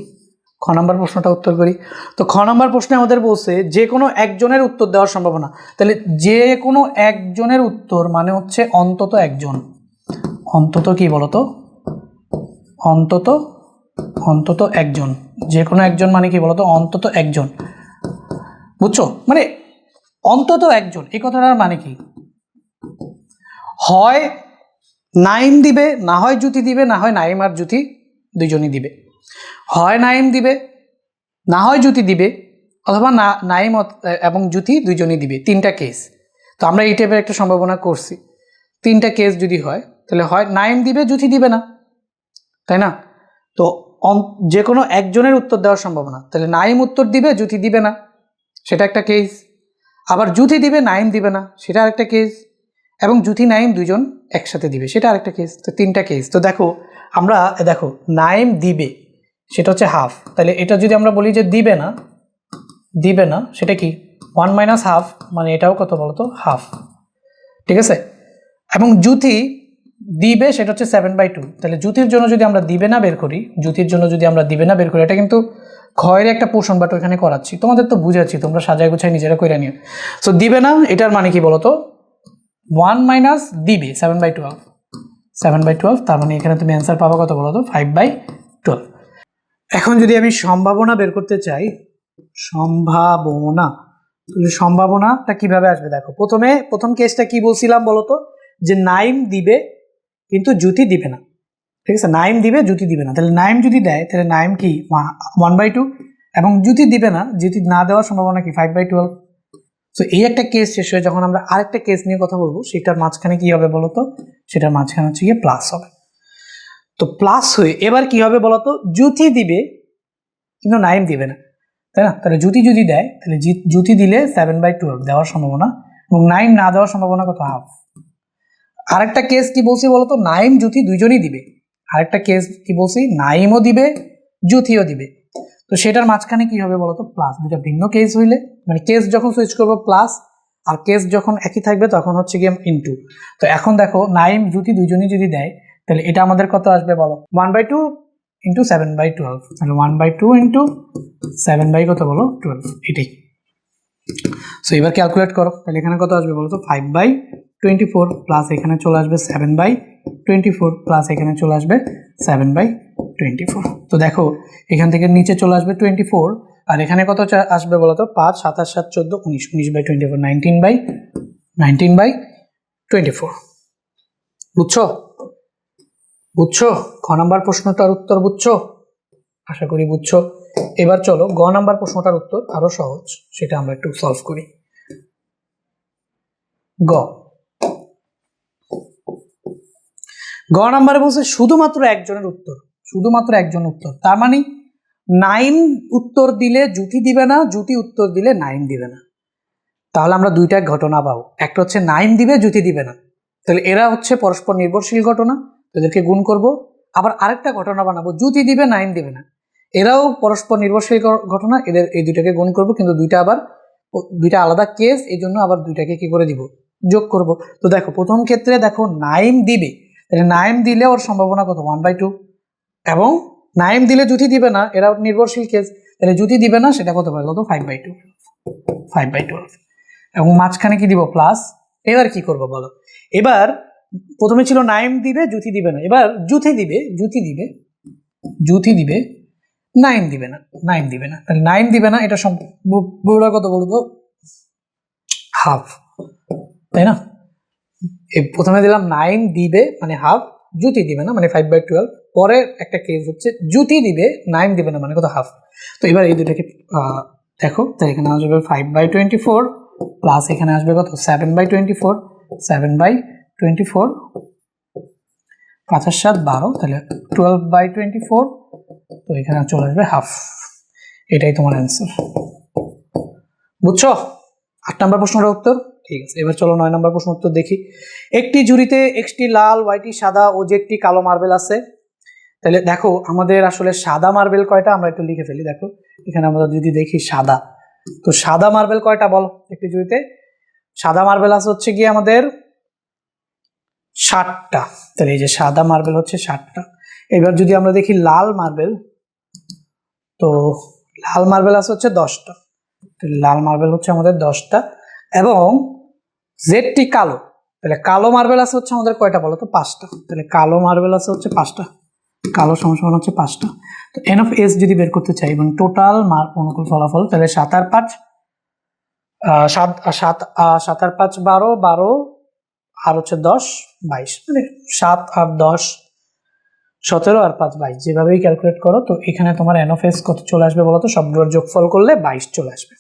খ নাম্বার প্রশ্নটা উত্তর করি। তো খ নাম্বার প্রশ্নে আমাদের বলছে যে কোনো একজনের উত্তর দেওয়ার সম্ভাবনা। তাহলে যে কোনো একজনের উত্তর মানে হচ্ছে অন্তত একজন, অন্তত কি বলতো, অন্তত অন্তত একজন, যে কোনো একজন মানে কি বলতো, অন্তত একজন, বুঝছো? মানে অন্তত একজন এই কথাটার মানে কি, হয় নাইম দিবে, না হয় জ্যোতি দিবে, না হয় নাইম আর জ্যোতি দুইজনই দিবে, হয় নাইম দিবে, না হয় জ্যোতি দিবে, অথবা না নাইম এবং জ্যোতি দুইজনই দিবে। তিনটা কেস। তো আমরা এই টাইপের একটা সম্ভাবনা করছি। তিনটা কেস যদি হয় তাহলে হয় নাইম দিবে, জ্যোতি দিবে না, তাই না? তো যে কোনো একজনের উত্তর দেওয়ার সম্ভাবনা, তাহলে নাইম উত্তর দিবে, জ্যোতি দিবে না, সেটা একটা কেস। আবার জ্যোতি দিবে, নাইম দিবে না, সেটা আরেকটা কেস। এবং জ্যোতি নাইম দুজন একসাথে দিবে, সেটা আরেকটা কেস। তো তিনটা কেস। তো দেখো আমরা দেখো নাইম দিবে সেটা হচ্ছে হাফ, তাহলে এটা যদি আমরা বলি যে দিবে না, দিবে না সেটা কি 1 মাইনাস হাফ, মানে এটাও কত বলতো, হাফ, ঠিক আছে। এবং জ্যোতি দিবে সেটা হচ্ছে 7/2, তাহলে জ্যোতির জন্য যদি আমরা দিবে না বের করি, জ্যোতির জন্য যদি আমরা দিবে না বের করি, এটা কিন্তু ক্ষয়ের একটা পোর্শন, বাট ওইখানে করাচ্ছি, তোমাদের তো বুঝাচ্ছি, তোমরা সাজায় গুছায় নিজেরা করে নিও। সো দিবে না এটার মানে কি বলতো, 1 মাইনাস দিবে 7/12, 7/12, তার মানে এখানে তুমি অ্যান্সার পাবা কত বলতো, 5/12। এখন যদি আমি সম্ভাবনা বের করতে চাই, সম্ভাবনা, সম্ভাবনাটা কিভাবে আসবে দেখো, প্রথম কেসটা কি বলছিলাম বলতো, যে নাইম দিবে কিন্তু জ্যোতি দিবে না, ঠিক আছে, নাইম দিবে জ্যোতি দিবে না। তাহলে নাইম যদি দেয় তাহলে নাইম কি 1/2, এবং জ্যোতি দিবে না, জ্যোতি না দেওয়ার সম্ভাবনা কি 5/12। তো এই একটা কেস শেষ হয়ে যখন আমরা আরেকটা কেস নিয়ে কথা বলবো, সেটার মাঝখানে কি হবে বলতো, সেটার মাঝখানে হচ্ছে গিয়ে প্লাস হবে। তো প্লাস হয়ে এবার কি হবে বলতো, জ্যোতি দিবে কিন্তু নাইম দিবে না, তাই না? তাহলে জ্যোতি যদি দেয় তাহলে জ্যোতি দিলে 7/12 দেওয়ার সম্ভাবনা, এবং নাইম না দেওয়ার সম্ভাবনা কত, হাফ। আরেকটা কেস কি বলছি বলতো, নাইম জ্যোতি দুইজনই দিবে। আরেকটা কেস কি বলছি, নাইমও দিবে জ্যোতিও দিবে। তো সেটার মাঝখানে কি হবে বলতো, প্লাস। দুটা ভিন্ন কেস হইলে, মানে কেস যখন সুইচ করবো প্লাস, আর কেস যখন একই থাকবে তখন হচ্ছে গিয়ে ইনটু। তো এখন দেখো নাইম জ্যোতি দুইজনই যদি দেয় তাহলে এটা আমাদের কত আসবে বলো, 1/2 ইন্টু 7/12, তাহলে 1/2 ইন্টু 7 কত বলো, 12, এটাই। সো এবার ক্যালকুলেট করো, তাহলে এখানে কত আসবে বলো তো, 5/24 প্লাস এখানে চলে আসবে 7/24 প্লাস এখানে চলে আসবে 7/24। তো দেখো এখান থেকে নিচে চলে আসবে 24, আর এখানে কত আসবে বলো তো, 5, 7, 7, 14, 19, 19/24, 19/24। বুঝছো? বুঝছো খ নাম্বার প্রশ্নটার উত্তর? বুঝছো? আশা করি বুঝছো। এবার চলো গ নাম্বার প্রশ্নটার উত্তর, আরো সহজ, সেটা আমরা একটু সলভ করি। গ নাম্বারে বলছে শুধুমাত্র একজনের উত্তর, শুধুমাত্র একজন উত্তর, তার মানে নাইম উত্তর দিলে জ্যোতি দিবে না, জ্যোতি উত্তর দিলে নাইম দিবে না। তাহলে আমরা দুইটা ঘটনা পাবো, একটা হচ্ছে নাইম দিবে জ্যোতি দিবে না, তাহলে এরা হচ্ছে পরস্পর নির্ভরশীল ঘটনা, এদেরকে গুণ করব। আবার আরেকটা ঘটনা বানাবো, জ্যোতি দিবে নাইম দিবে না, এরাও পরস্পর নির্ভরশীল ঘটনা, এদের এই দুইটাকে গুণ করব, কিন্তু দুইটা আলাদা কেস, এই জন্য আবার দুইটাকে কি করে দিব, যোগ করব। তো দেখো প্রথম ক্ষেত্রে দেখো নাইম দিবে, তাহলে নাইম দিলে ওর সম্ভাবনা কত, 1/2, এবং নাইম দিলে জ্যোতি দিবে না, এরা নির্ভরশীল কেস, তাহলে জ্যোতি দিবে না, সেটা কত পারে কত, 5/12, এবং মাঝখানে কি দিব, প্লাস। এবার কি করব বলো, এবার প্রথমে ছিল নাইম দিবে জ্যোতি দিবে না, এবার জ্যোতি দিবে নাইম দিবে না, তাহলে নাইম দিবে না, এটা সম্পূর্ণ কত বলতো, হাফ, তাই না? প্রথমে দিলাম নাইম দিবে মানে হাফ, জ্যোতি দিবে না মানে 5/12, পরের একটা কেস হচ্ছে জ্যোতি দিবে নাইম দিবে না মানে কত, হাফ। তো এবার এই দুটাকে দেখো, তাই এখানে আসবে 5/24 প্লাস এখানে আসবে কত, 7/24, 7/24, 5 আর 7 12, তাহলে 12/24, তো এখানে চলে আসবে হাফ। এটাই তোমার অ্যান্সার। বুঝছো 8 নম্বর প্রশ্নের উত্তর? ঠিক আছে, এবার চলো 9 নম্বর প্রশ্ন উত্তর দেখি। একটি ঝুড়িতে Xটি লাল, Yটি সাদা ও Zটি কালো মার্বেল আছে। তাহলে দেখো আমাদের আসলে সাদা মার্বেল কয়টা, আমরা একটু লিখে ফেলি। দেখো এখানে আমরা যদি দেখি সাদা, তো সাদা মার্বেল কয়টা বলো একটি জুড়িতে? সাদা মার্বেল আছে হচ্ছে গিয়ে আমাদের 60টা। তাহলে এই যে সাদা মার্বেল হচ্ছে 60টা। এবার যদি আমরা দেখি লাল মার্বেল, তো লাল মার্বেল আছে হচ্ছে 10টা। লাল মার্বেল হচ্ছে আমাদের 10টা এবং জেডটি কালো, তাহলে কালো মার্বেল আছে হচ্ছে আমাদের কয়টা বলো তো? 5টা। তাহলে কালো মার্বেল আছে হচ্ছে 5টা, কালো সমান হচ্ছে 5টা। তো এন অফ এস যদি বের করতে চাই এবং টোটাল অনুকূল ফলাফল, তাহলে 7 আর 5 7 আর 5 12, 12 আর হচ্ছে 10 22, মানে 7 আর 10 17 আর 5 22, যেভাবেই ক্যালকুলেট করো। তো এখানে তোমার এন অফ এস কত চলে আসবে বলো তো? সবগুলোর যোগফল করলে 22 চলে আসবে।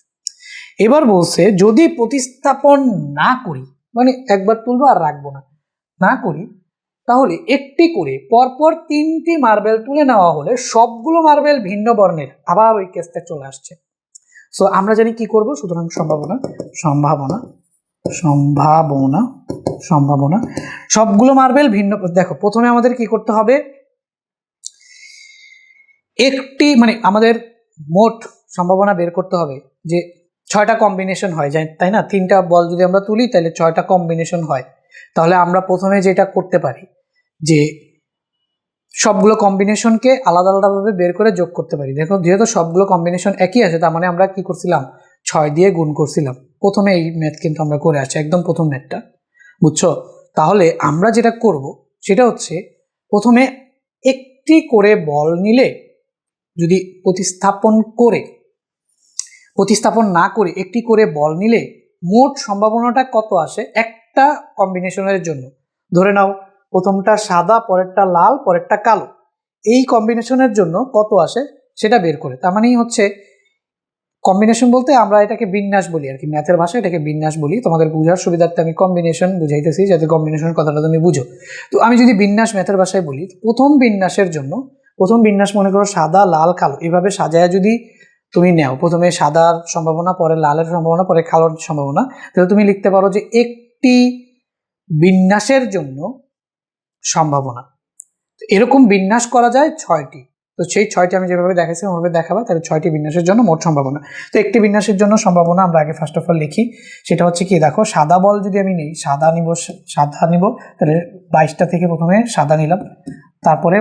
এবার বলছে যদি প্রতিস্থাপন না করি, মানে একবার তুলবো আর রাখবো না, না করি, তাহলে একটি করে পরপর 3টি মার্বেল তুলে নেওয়া হলে সবগুলো মার্বেল ভিন্ন বর্ণের। আবার ওই কেসটা চলে আসছে। সো আমরা জানি কি করব, সুতরাং সম্ভাবনা সম্ভাবনা সম্ভাবনা সম্ভাবনা সবগুলো মার্বেল ভিন্ন। দেখো প্রথমে আমাদের কি করতে হবে, একটি মানে আমাদের মোট সম্ভাবনা বের করতে হবে যে 6টা কম্বিনেশন হয়, তাই না? 3টা বল যদি আমরা তুলি তাহলে 6টা কম্বিনেশন হয়। তাহলে আমরা প্রথমে যেটা করতে পারি যে সবগুলো কম্বিনেশনকে আলাদা আলাদাভাবে বের করে যোগ করতে পারি। দেখো যেহেতু সবগুলো কম্বিনেশন একই আছে, তার মানে আমরা কি করছিলাম, 6 দিয়ে গুণ করছিলাম। প্রথমে এই ম্যাথ কিন্তু আমরা করে আসছি, একদম প্রথম ম্যাথটা, বুঝছো? তাহলে আমরা যেটা করব সেটা হচ্ছে প্রথমে একটি করে বল নিলে, যদি প্রতিস্থাপন না করে একটি করে বল নিলে মোট সম্ভাবনাটা কত আসে একটা কম্বিনেশনের জন্য। ধরে নাও প্রথমটা সাদা, পরেরটা লাল, পরেরটা কালো, এই কম্বিনেশনের জন্য কত আসে সেটা বের করে। তার মানেই হচ্ছে কম্বিনেশন বলতে আমরা এটাকে বিন্যাস বলি আর কি, ম্যাথের ভাষায় এটাকে বিন্যাস বলি। তোমাদের বোঝার সুবিধার্থে আমি কম্বিনেশন বুঝাইতেছি যাতে কম্বিনেশন কথাটা তুমি বুঝো। তো আমি যদি বিন্যাস ম্যাথের ভাষায় বলি, প্রথম বিন্যাসের জন্য, প্রথম বিন্যাস মনে করো সাদা লাল কালো, এভাবে সাজায় যদি তুমি নেও, প্রথমে সাদার সম্ভাবনা, পরে লালের সম্ভাবনা, পরে কালোর সম্ভাবনা, তাহলে তুমি লিখতে পারো যে একটি বিন্যাসের জন্য সম্ভাবনা। এরকম বিন্যাস করা যায় 6টি। তো সেই 6টি আমি যেভাবে দেখাচ্ছি ওভাবে দেখাবো, তাহলে 6টি বিন্যাসের জন্য মোট সম্ভাবনা। তো একটি বিন্যাসের জন্য সম্ভাবনা আমরা আগে ফার্স্ট অফ অল লিখি, সেটা হচ্ছে কি, দেখো সাদা বল যদি আমি নিই, সাদা নিব, তাহলে 22টা থেকে প্রথমে সাদা নিলাম, তারপরে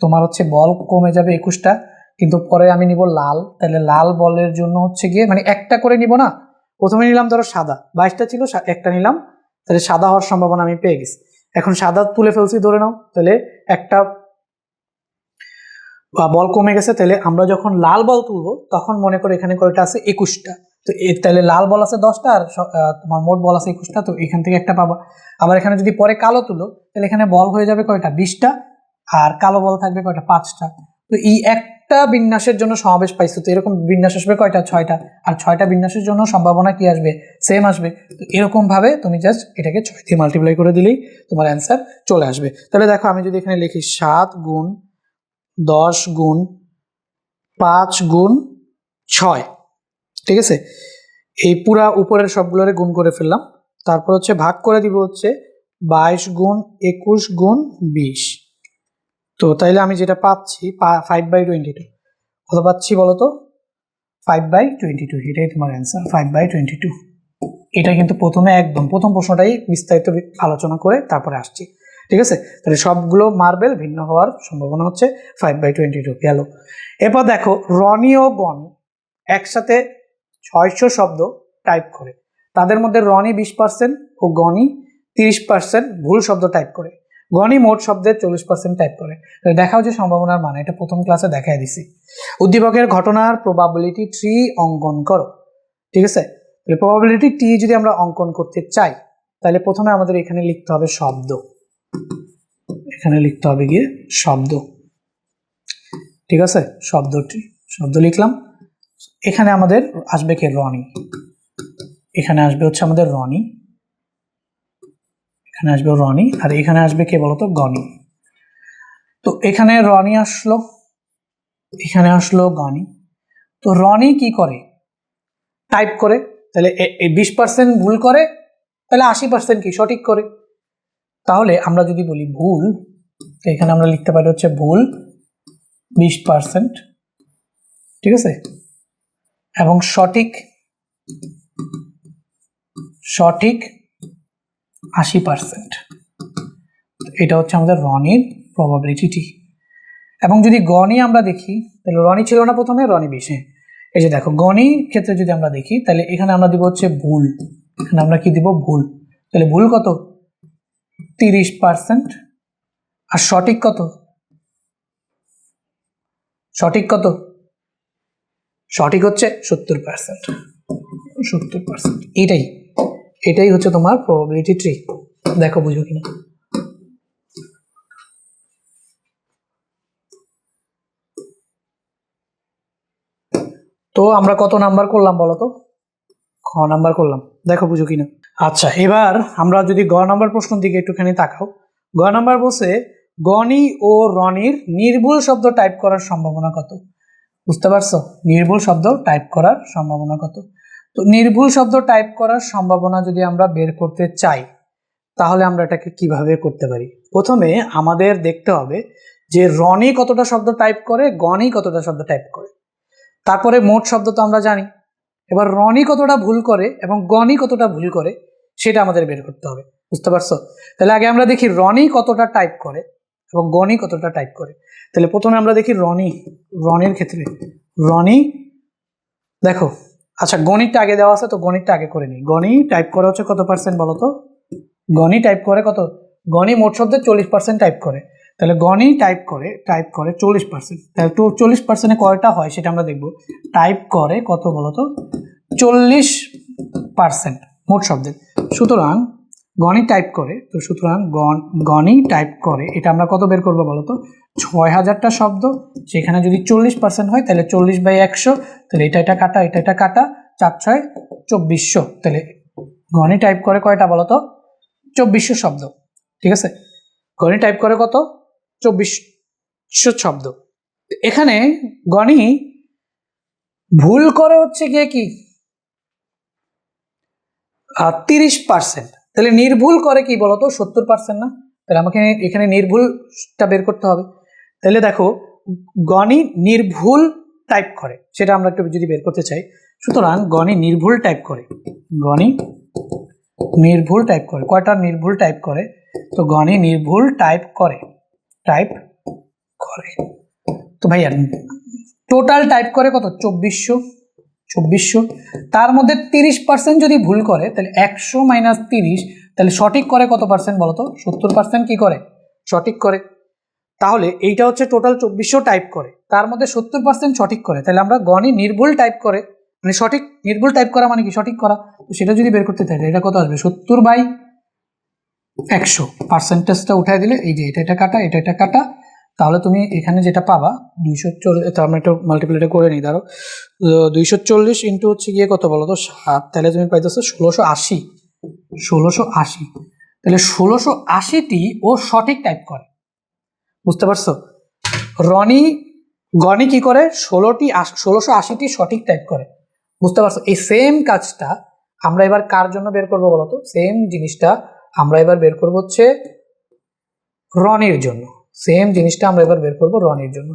তোমার হচ্ছে বল কমে যাবে 21টা, কিন্তু পরে আমি নিব লাল, তাহলে লাল বলের জন্য হচ্ছে গিয়ে মানে একটা করে নিব না, প্রথমে নিলাম ধরো সাদা, 22টা ছিল, একটা নিলাম, তাহলে সাদা হওয়ার সম্ভাবনা আমি পেয়ে গেছি। এখন সাদা তুলে ফেলছি ধরে নাও, তাহলে একটা বল কমে গেছে, তাহলে আমরা যখন লাল বল তুলবো তখন মনে করো এখানে কয়টা আছে, 21টা। তো তাহলে লাল বল আছে 10টা আর তোমার মোট বল আছে 21টা, তো এখান থেকে একটা পাবা। আবার এখানে যদি পরে কালো তুলো, তাহলে এখানে বল হয়ে যাবে কয়টা, 20টা, আর কালো বল থাকবে কয়টা, 5টা। তো এই একটা বিন্যাসের জন্য সমাবেশ পাইছো, তো এরকম বিন্যাস আসবে কয়টা, 6টা, আর 6টা বিন্যাসের জন্য সম্ভাবনা কি আসবে, সেম আসবে। তো এরকম ভাবে তুমি জাস্ট এটাকে 6 দিয়ে মাল্টিপ্লাই করে দিলেই তোমার অ্যান্সার চলে আসবে। তাহলে দেখো আমি যদি এখানে লিখি 7 গুণ 10 গুণ 5 গুণ 6, ঠিক আছে, এই পুরা উপরের সবগুলোরে গুণ করে ফেললাম, তারপর হচ্ছে ভাগ করে দিব হচ্ছে 22 গুণ 21 গুণ 20। তো তাইলে আমি যেটা পাচ্ছি 5/22, কত পাচ্ছি বলো তো, 5/22, এটাই তোমার অ্যান্সার, 5/22। এটা কিন্তু প্রথমে একদম প্রথম প্রশ্নটাই বিস্তারিত আলোচনা করে তারপরে আসছি, ঠিক আছে? তাহলে সবগুলো মার্বেল ভিন্ন হওয়ার সম্ভাবনা হচ্ছে 5/22 গেল। এরপর দেখো রনি ও গনি একসাথে 600 শব্দ টাইপ করে, তাদের মধ্যে রনি 20% ও গনি 30% ভুল শব্দ টাইপ করে, গনি মোট শব্দের 40% টাইপ করে। দেখাও যে সম্ভাবনার মান, এটা প্রথম ক্লাসে দেখাই দিছি। উদ্দীপকের ঘটনার প্রবাবিলিটি ট্রি অঙ্কন করো, ঠিক আছে? প্রবাবিলিটি টি যদি আমরা অঙ্কন করতে চাই, তাহলে প্রথমে আমাদের এখানে লিখতে হবে শব্দ, এখানে লিখতে হবে গিয়ে শব্দ, ঠিক আছে? শব্দ লিখলাম, এখানে আমাদের আসবে কি, রনি, এখানে আসবে হচ্ছে আমাদের রনি, এখানে আসবে রনি, আর এখানে আসবে কে বলতো, গনি। তো এখানে রনি আসলো, এখানে আসলো গনি। তো রনি কি করে, টাইপ করে, তাহলে 20% ভুল করে, তাহলে 80% কি সঠিক করে। তাহলে আমরা যদি বলি ভুল, তো এখানে আমরা লিখতে পারি হচ্ছে ভুল 20%, ঠিক আছে, এবং সঠিক সঠিক 80%। এটা হচ্ছে আমাদের রনির প্রবাবিলিটি। এবং যদি গণি আমরা দেখি তাহলে রনি ছিল না প্রথমে, রনি বিশে। এই যে দেখো গণি ক্ষেত্রে যদি আমরা দেখি তাহলে এখানে আমরা দিব হচ্ছে ভুল, এখানে আমরা কি দিব ভুল। তাহলে ভুল কত 30%, আর সঠিক কত, সঠিক কত, সঠিক হচ্ছে 70%। 70%, এটাই হচ্ছে তোমার প্রবাবিলিটি ট্রি। দেখো বুঝো কিনা। তো আমরা কত নাম্বার করলাম বলো তো? খ নাম্বার করলাম, দেখো বুঝো কিনা। আচ্ছা, এবার আমরা যদি গ নাম্বার প্রশ্নের দিকে একটুখানি তাকাও। গ নাম্বার বলছে গণি ও রনির নির্ভুল শব্দ টাইপ করার সম্ভাবনা কত? বুঝতে পারছো? নির্ভুল শব্দ টাইপ করার সম্ভাবনা কত? তো নির্ভুল শব্দ টাইপ করার সম্ভাবনা যদি আমরা বের করতে চাই তাহলে আমরা এটাকে কিভাবে করতে পারি? প্রথমে আমাদের দেখতে হবে যে রনি কতটা শব্দ টাইপ করে, গণি কতটা শব্দ টাইপ করে। তারপরে মোট শব্দ তো আমরা জানি। এবার রনি কতটা ভুল করে এবং গণি কতটা ভুল করে সেটা আমাদের বের করতে হবে। বুঝতে পারছো? তাহলে আগে আমরা দেখি রনি কতটা টাইপ করে এবং গণি কতটা টাইপ করে। তাহলে প্রথমে আমরা দেখি রনির ক্ষেত্রে রনি দেখো। আচ্ছা, গণিতটা আগে দেওয়া আছে তো গণিতটা আগে করে নিই। গণি টাইপ করে হচ্ছে কত পার্সেন্ট বলো তো? গণি টাইপ করে কত? গণি মোট শব্দের 40% টাইপ করে। তাহলে গণি টাইপ করে 40%। তাহলে 40%-এ কয়টা হয় সেটা আমরা দেখব। টাইপ করে কত বলতো? 40% মোট শব্দের। সুতরাং গণি টাইপ করে, তো সুতরাং গণি টাইপ করে এটা আমরা কত বের করবো বলতো? 6000টা শব্দ, সেখানে যদি 40% হয় তাহলে 40/100। তাহলে এটা কাটা, এটা কাটা, 4×6 2400। তাহলে গণি টাইপ করে কয়টা বলতো? 2400 শব্দ। ঠিক আছে, গণি টাইপ করে কত? 2400 শব্দ। এখানে গণি ভুল করে হচ্ছে গিয়ে কি 30%। তাহলে নির্ভুল করে কি বলতো? 70% না? তাহলে আমাকে এখানে নির্ভুলটা বের করতে হবে। তাহলে দেখো গণি নির্ভুল টাইপ করে, সেটা আমরা একটু যদি বের করতে চাই। সুতরাং গণি নির্ভুল টাইপ করে, গণি নির্ভুল টাইপ করে কয়টা নির্ভুল টাইপ করে? তো গণি নির্ভুল টাইপ করে তো ভাইয়া টোটাল টাইপ করে কত? 2400। তার মধ্যে 30% যদি ভুল করে তাহলে 100 - 30, তাহলে সঠিক করে কত পার্সেন্ট বলতো? 70% কি করে? সঠিক করে। তাহলে এইটা হচ্ছে টোটাল 2400 টাইপ করে, তার মধ্যে 70% সঠিক করে। তাহলে আমরা গণি নির্ভুল টাইপ করে মানে সঠিক, নির্ভুল টাইপ করা মানে কি? সঠিক করা। তো সেটা যদি বের করতে চাই এটা কত আসবে? 70/100। পার্সেন্টেজটা উঠাই দিলে এই যে এটা কাটা, এটা কাটা, তাহলে তুমি এখানে যেটা পাবা 240। তো আমরা একটু মাল্টিপ্লাইটা করে নিই, ধরো 240 ইন্টু হচ্ছে গিয়ে কত বলো তো 7, তাহলে তুমি পাইতেছো 1680। তাহলে 1680টি ও সঠিক টাইপ করে। বুঝতে পারছো? গণি কি করে? 1680টি সঠিক টাইপ করে। বুঝতে পারছো? এই সেম কাজটা আমরা এবার কার জন্য বের করবো বলতো? সেম জিনিসটা আমরা এবার বের করবো হচ্ছে রনির জন্য। সেম জিনিসটা আমরা এবার বের করবো রনির জন্য।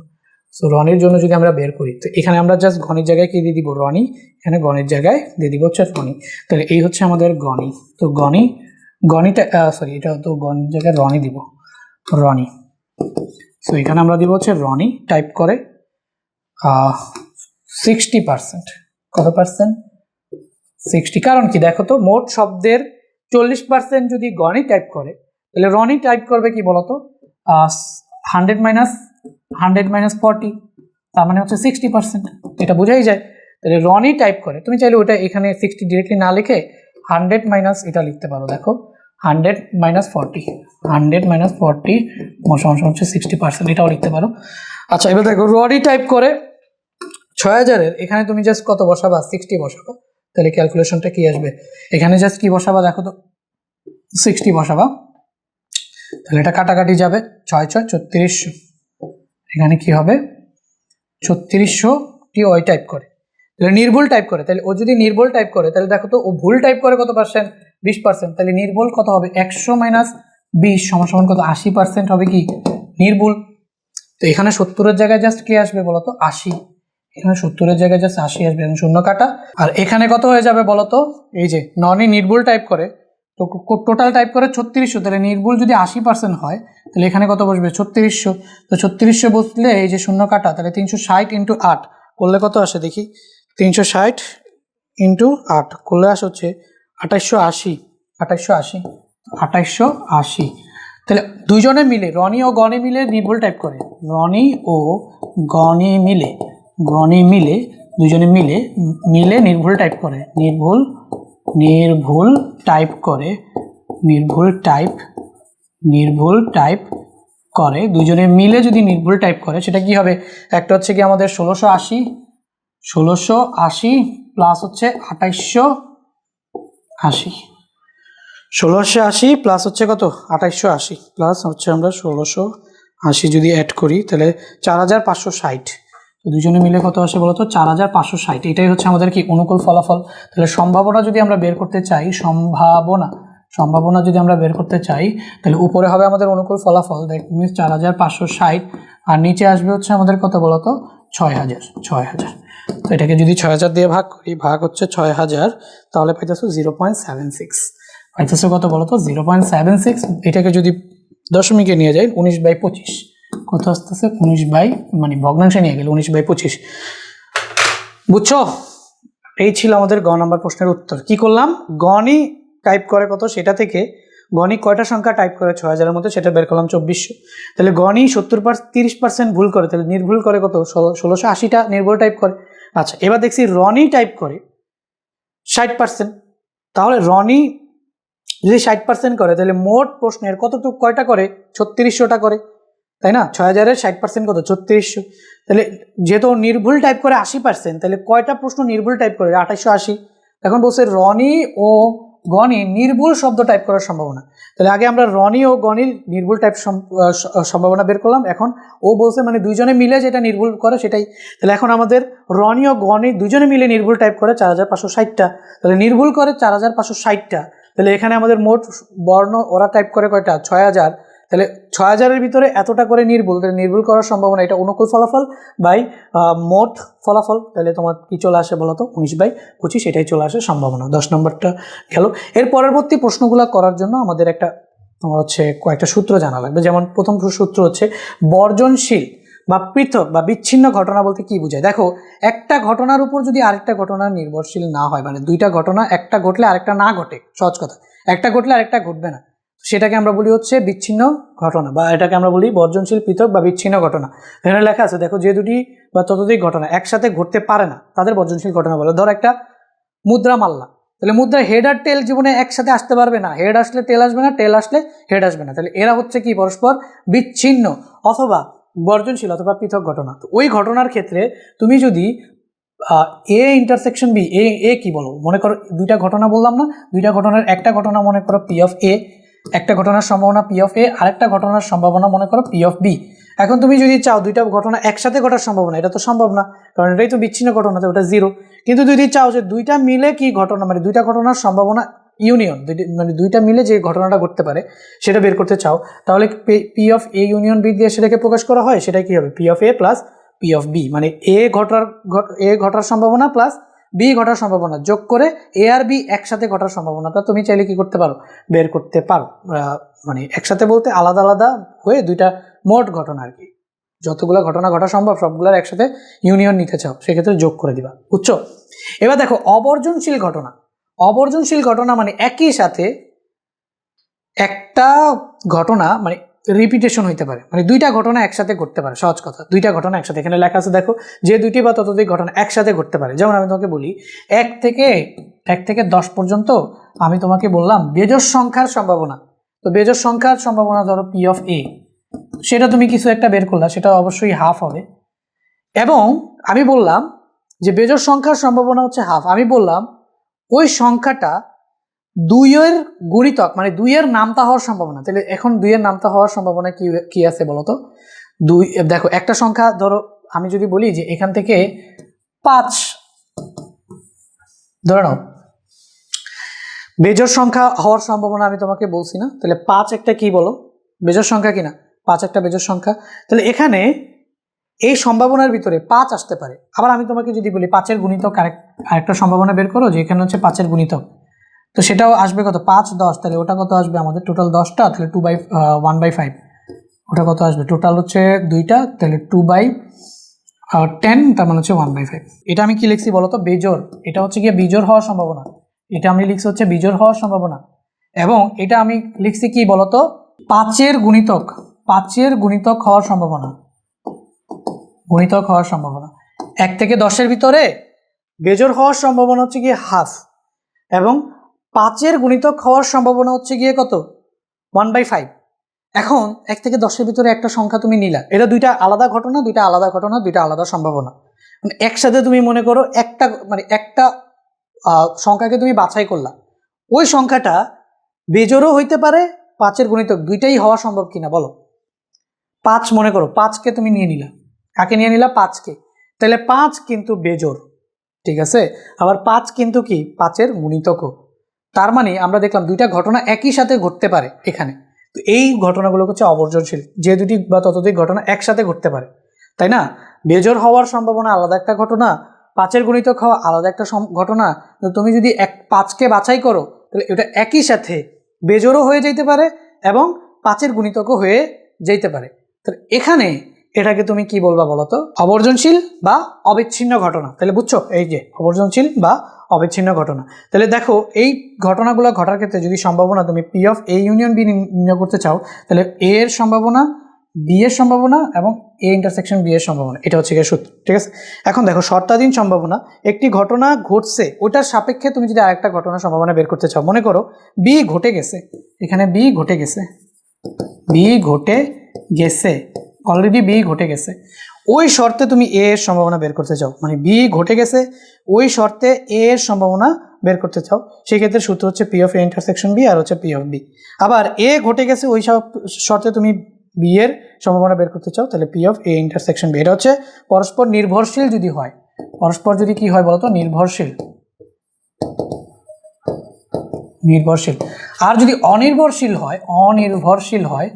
সো রনির জন্য যদি আমরা বের করি তো এখানে আমরা জাস্ট গণির জায়গায় কি দিয়ে দিব? রনি। এখানে গণির জায়গায় দিয়ে দিব হচ্ছে রনি। তাহলে এই হচ্ছে আমাদের গণি। তো গণিটা সরি, এটা তো গণির জায়গায় রনি দিব, রনি। সো এখানে আমরা দিব হচ্ছে রনি টাইপ করে 60%। কত পার্সেন্ট? 60। কারণ কি দেখো তো, মোট শব্দের 40% যদি গণি টাইপ করে তাহলে রনি টাইপ করবে কি বলতো? 100 - 40, তার মানে হচ্ছে 60%। এটা বোঝাই যায়। তাহলে রনি টাইপ করে, তুমি চাইলে ওটা এখানে 60 ডিরেক্টলি না লিখে 100 মাইনাস এটা লিখতে পারো। দেখো 100 - 40, 100 - 40 সমান হচ্ছে 60%, এটাও লিখতে পারো। আচ্ছা, এবার দেখো রনি টাইপ করে 6000-এর এখানে তুমি জাস্ট কত বসাবা? 60 বসাবা। তাহলে ক্যালকুলেশনটা কি আসবে? এখানে জাস্ট কি বসাবা দেখো তো? 60 বসাবা। তাহলে এটা কাটাকাটি যাবে, 6×6 3600। এখানে কি হবে? 3600টি ওই টাইপ করে। তাহলে নির্ভুল টাইপ করে। তাহলে ও যদি নির্ভুল টাইপ করে তাহলে দেখো তো ও ভুল টাইপ করে কত পার্সেন্ট? 20%। তাহলে নির্ভুল কত হবে? 100 - 20 সমান কত? 80% হবে কি নির্ভুল। তো এখানে 70-এর জায়গায় জাস্ট কি আসবে বলতো? 80। এখানে 70-এর জায়গায় জাস্ট 80 আসবে এবং শূন্য কাটা। আর এখানে কত হয়ে যাবে বলো তো? এই যে ননই নির্ভুল টাইপ করে, তো টোটাল টাইপ করে 3600, তাহলে নির্ভুল যদি 80% হয় তাহলে এখানে কত বসবে? 3600। তো 3600 বসলে এই যে শূন্য কাটা, তাহলে 360 ইন্টু 8 করলে কত আসে দেখি? 360 ইন্টু 8 করলে আসে হচ্ছে 2880। 2880। তাহলে দুইজনে মিলে, রনি ও গনি মিলে নির্ভুল টাইপ করে, রনি ও গনি মিলে দুজনে মিলে নির্ভুল টাইপ করে, নির্ভুল টাইপ করে দুজনে মিলে যদি নির্ভুল টাইপ করে সেটা কি হবে? একটা হচ্ছে কি আমাদের 1680 প্লাস হচ্ছে 2880, 1680 প্লাস হচ্ছে কত? 2880 প্লাস হচ্ছে আমরা 1680 যদি অ্যাড করি তাহলে 4560। তো দুজনে মিলে কত আসে বলতো? 4560। এটাই হচ্ছে আমাদের কি অনুকূল ফলাফল। তাহলে সম্ভাবনা যদি আমরা বের করতে চাই, সম্ভাবনা যদি আমরা বের করতে চাই তাহলে উপরে হবে আমাদের অনুকূল ফলাফল, দ্যাট মিনস 4560, আর নিচে আসবে হচ্ছে আমাদের কত বলতো? 6000। তো এটাকে যদি 6000 দিয়ে ভাগ করি, ভাগ হচ্ছে 6000, তাহলে পাইতেছো 0.76। পাইতেছো কত বলতো? 0.76। এটাকে যদি দশমিকে নিয়ে যাই 19/25, কত আসতেছে? 19 মানে ভগ্নাংশে নিয়ে গেলে 19/25। বুঝছো? এই ছিল আমাদের গ নাম্বার প্রশ্নের উত্তর। কি করলাম? গনি টাইপ করে কত, সেটা থেকে গনি কয়টা সংখ্যা টাইপ করে 6000-এর মধ্যে সেটা বের করলাম 2400। তাহলে গনি 30% ভুল করে, তাহলে নির্ভুল করে কত? 1680টা নির্ভুল টাইপ করে। আচ্ছা, এবার দেখছি রনি টাইপ করে 60%। তাহলে রনি যদি 60% করে তাহলে মোট প্রশ্নের কতটুকু কয়টা করে? 3600টা করে, তাই না? 6000-এর 60% কত? 3600। তাহলে যেহেতু নির্ভুল টাইপ করে 80%, তাহলে কয়টা প্রশ্ন নির্ভুল টাইপ করে? 2880। এখন বলছে রনি ও গনি নির্ভুল শব্দ টাইপ করার সম্ভাবনা। তাহলে আগে আমরা রনি ও গনির নির্ভুল টাইপ সম্ভাবনা বের করলাম। এখন ও বলছে মানে দুইজনে মিলে যেটা নির্ভুল করে সেটাই। তাহলে এখন আমাদের রনি ও গনি দুজনে মিলে নির্ভুল টাইপ করে 4560টা, তাহলে নির্ভুল করে 4560টা। তাহলে এখানে আমাদের মোট বর্ণ ওরা টাইপ করে কয়টা? 6000। তাহলে 6000-এর ভিতরে এতটা করে নির্ভুল, তাহলে নির্ভুল করার সম্ভাবনা, এটা অনুকূল ফলাফল বাই মোট ফলাফল। তাহলে তোমার কি চলে আসে বলো তো? 19/25, এটাই চলে আসে সম্ভাবনা। 10 নম্বরটা গেল। এর পরবর্তী প্রশ্নগুলো করার জন্য আমাদের একটা তোমার হচ্ছে কয়েকটা সূত্র জানা লাগবে। যেমন প্রথম সূত্র হচ্ছে বর্জনশীল বা পৃথক বা বিচ্ছিন্ন ঘটনা বলতে কি বোঝায়? দেখো, একটা ঘটনার উপর যদি আরেকটা ঘটনা নির্ভরশীল না হয়, মানে দুইটা ঘটনা, একটা ঘটলে আরেকটা না ঘটে, সহজ কথা, একটা ঘটলে আরেকটা ঘটবে না, সেটাকে আমরা বলি হচ্ছে বিচ্ছিন্ন ঘটনা, বা এটাকে আমরা বলি বর্জনশীল, পৃথক বা বিচ্ছিন্ন ঘটনা। এখানে লেখা আছে দেখো, যে দুটি বা ততোধিক ঘটনা একসাথে ঘটতে পারে না তাদের বর্জনশীল ঘটনা বলে। ধর একটা মুদ্রা মারলা, তাহলে মুদ্রা হেড আর টেল জীবনে একসাথে আসতে পারবে না, হেড আসলে টেল আসবে না, টেল আসলে হেড আসবে না, তাহলে এরা হচ্ছে কি পরস্পর বিচ্ছিন্ন অথবা বর্জনশীল অথবা পৃথক ঘটনা। তো ওই ঘটনার ক্ষেত্রে তুমি যদি এ ইন্টারসেকশন বি, এ কি বলো? মনে করো দুইটা ঘটনা বললাম না, দুইটা ঘটনার একটা ঘটনা মনে করো পি অফ এ, একটা ঘটনার সম্ভাবনা পি অফ এ, আরেকটা ঘটনার সম্ভাবনা মনে করো পি অফ বি। এখন তুমি যদি চাও দুইটা ঘটনা একসাথে ঘটার সম্ভাবনা, এটা তো সম্ভব না, কারণ এটাই তো বিচ্ছিন্ন ঘটনা, তো ওটা 0। কিন্তু যদি চাও যে দুইটা মিলে কি ঘটনা, মানে দুইটা ঘটনার সম্ভাবনা ইউনিয়ন, মানে দুইটা মিলে যে ঘটনাটা ঘটতে পারে সেটা বের করতে চাও, তাহলে P of A union B দিয়ে সেটাকে প্রকাশ করা হয়। সেটা কি হবে? P of A plus P of B, মানে এ ঘটার সম্ভাবনা প্লাস বি ঘটার সম্ভাবনা যোগ করে এ আর বি একসাথে ঘটার সম্ভাবনাটা তুমি চাইলে কি করতে পারো? বের করতে পারো। মানে একসাথে বলতে আলাদা আলাদা হয়ে দুইটা মোট ঘটনা আর কি, যতগুলো ঘটনা ঘটা সম্ভব সবগুলোর একসাথে ইউনিয়ন নিতে চাও, সেক্ষেত্রে যোগ করে দিবা। বুঝছো? এবার দেখো অবর্জনশীল ঘটনা। অবর্জনশীল ঘটনা মানে একই সাথে একটা ঘটনা মানে রিপিটেশন হইতে পারে, মানে দুইটা ঘটনা একসাথে ঘটতে পারে। সহজ কথা, দুইটা ঘটনা একসাথে, এখানে লেখা আছে দেখো, যে দুইটি বা ততোধিক ঘটনা একসাথে ঘটতে পারে। যেমন আমি তোমাকে বলি 1 থেকে 10 পর্যন্ত আমি তোমাকে বললাম বেজোড় সংখ্যার সম্ভাবনা। তো বেজোড় সংখ্যার সম্ভাবনা ধরো পি অফ এ, সেটা তুমি কিছু একটা বের করলা, সেটা অবশ্যই হাফ হবে। এবং আমি বললাম যে বেজোড় সংখ্যার সম্ভাবনা হচ্ছে হাফ। আমি বললাম ওই সংখ্যাটা 2-এর গুণিতক, মানে 2-এর নামতা হওয়ার সম্ভাবনা। তাহলে এখন 2-এর নামতা হওয়ার সম্ভাবনা কি আছে বলো তো? 2, দেখো একটা সংখ্যা ধরো আমি যদি বলি যে এখান থেকে 5 ধরে নাও, বেজোড় সংখ্যা হওয়ার সম্ভাবনা আমি তোমাকে বলছি না? তাহলে 5 একটা কি বলো? বেজোড় সংখ্যা কিনা? 5 একটা বেজোড় সংখ্যা। তাহলে এখানে এই সম্ভাবনার ভিতরে 5 আসতে পারে। আবার আমি তোমাকে যদি বলি 5-এর গুণিতক আরেকটা সম্ভাবনা বের করো, যে এখানে হচ্ছে 5-এর গুণিতক, তো সেটাও আসবে কত, 5 10, তাহলে ওটা কত আসবে আমাদের টোটাল 10টা, তাহলে 1/5, ওটা কত আসবে টোটাল হচ্ছে 2টা, তাহলে 2/10, তার মানে হচ্ছে 1/5। এটা আমি কি লিখছি বলতো, বেজোড়। এটা হচ্ছে গিয়ে বিজোড় হওয়ার সম্ভাবনা, এটা আমি লিখছি হচ্ছে বিজোড় হওয়ার সম্ভাবনা। এবং এটা আমি লিখছি কি বলতো, 5-এর গুণিতক, 5-এর গুণিতক হওয়ার সম্ভাবনা, গুণিতক হওয়ার সম্ভাবনা। 1 থেকে 10-এর ভিতরে বেজোড় হওয়ার সম্ভাবনা হচ্ছে গিয়ে হাফ, এবং 5-এর গুণিতক হওয়ার সম্ভাবনা হচ্ছে গিয়ে কত, 1/5। এখন 1 থেকে 10-এর ভিতরে একটা সংখ্যা তুমি নিলা, এটা দুইটা আলাদা ঘটনা, দুইটা আলাদা সম্ভাবনা। মানে একসাথে তুমি মনে করো একটা সংখ্যাকে তুমি বাছাই করলা, ওই সংখ্যাটা বেজোড়ও হইতে পারে, 5-এর গুণিতক দুইটাই হওয়া সম্ভব কিনা বলো। 5 মনে করো, 5কে তুমি নিয়ে নিলা, কাকে নিয়ে নিলা, 5কে, তাহলে 5 কিন্তু বেজোড়, ঠিক আছে। আবার 5 কিন্তু কি 5-এর গুণিতকও। তার মানে আমরা দেখলাম দুইটা ঘটনা একই সাথে ঘটতে পারে এখানে। তো এই ঘটনাগুলো হচ্ছে অবর্জনশীল, যে দুটি বা ততোধিক ঘটনা একসাথে ঘটতে পারে, তাই না। বেজোড় হওয়ার সম্ভাবনা আলাদা একটা ঘটনা, 5-এর গুণিতক হওয়া আলাদা একটা ঘটনা। তুমি যদি 5কে বাছাই করো, তাহলে এটা একই সাথে বেজোড়ও হয়ে যেতে পারে এবং 5-এর গুণিতকও হয়ে যেতে পারে। তাহলে এখানে এটাকে তুমি কি বলবা বলতো, অবর্জনশীল বা অবিচ্ছিন্ন ঘটনা। তাহলে বুঝছো, এই যে অবর্জনশীল বা অবিচ্ছিন্ন ঘটনা। তাহলে দেখো, এই ঘটনাগুলো ঘটার ক্ষেত্রে যদি সম্ভাবনা তুমি P of A union B নির্ণয় করতে চাও, তাহলে এ এর সম্ভাবনা, বি এর সম্ভাবনা এবং এ ইন্টারসেকশন বি এর সম্ভাবনা, এটা হচ্ছে গিয়ে সূত্র, ঠিক আছে। এখন দেখো, শর্তাধীন সম্ভাবনা, একটি ঘটনা ঘটছে, ওটার সাপেক্ষে তুমি যদি আরেকটা ঘটনার সম্ভাবনা বের করতে চাও, মনে করো বি ঘটে গেছে, এখানে বি ঘটে গেছে, বি ঘটে গেছে, অলরেডি বি ঘটে গেছে, ওই শর্তে তুমি এ এর সম্ভাবনা বের করতে চাও, মানে বি ঘটে গেছে ওই শর্তে এ এর সম্ভাবনা বের করতে চাও, সেক্ষেত্রে সূত্র হচ্ছে P of A intersection B আর হচ্ছে পি অফ বি। আবার এ ঘটে গেছে ওই শর্তে তুমি বি এর সম্ভাবনা বের করতে চাও, তাহলে P of A intersection B. এটা হচ্ছে পরস্পর নির্ভরশীল যদি হয়, পরস্পর যদি কি হয় বলতো, নির্ভরশীল, নির্ভরশীল। আর যদি অনির্ভরশীল হয়, অনির্ভরশীল হয়,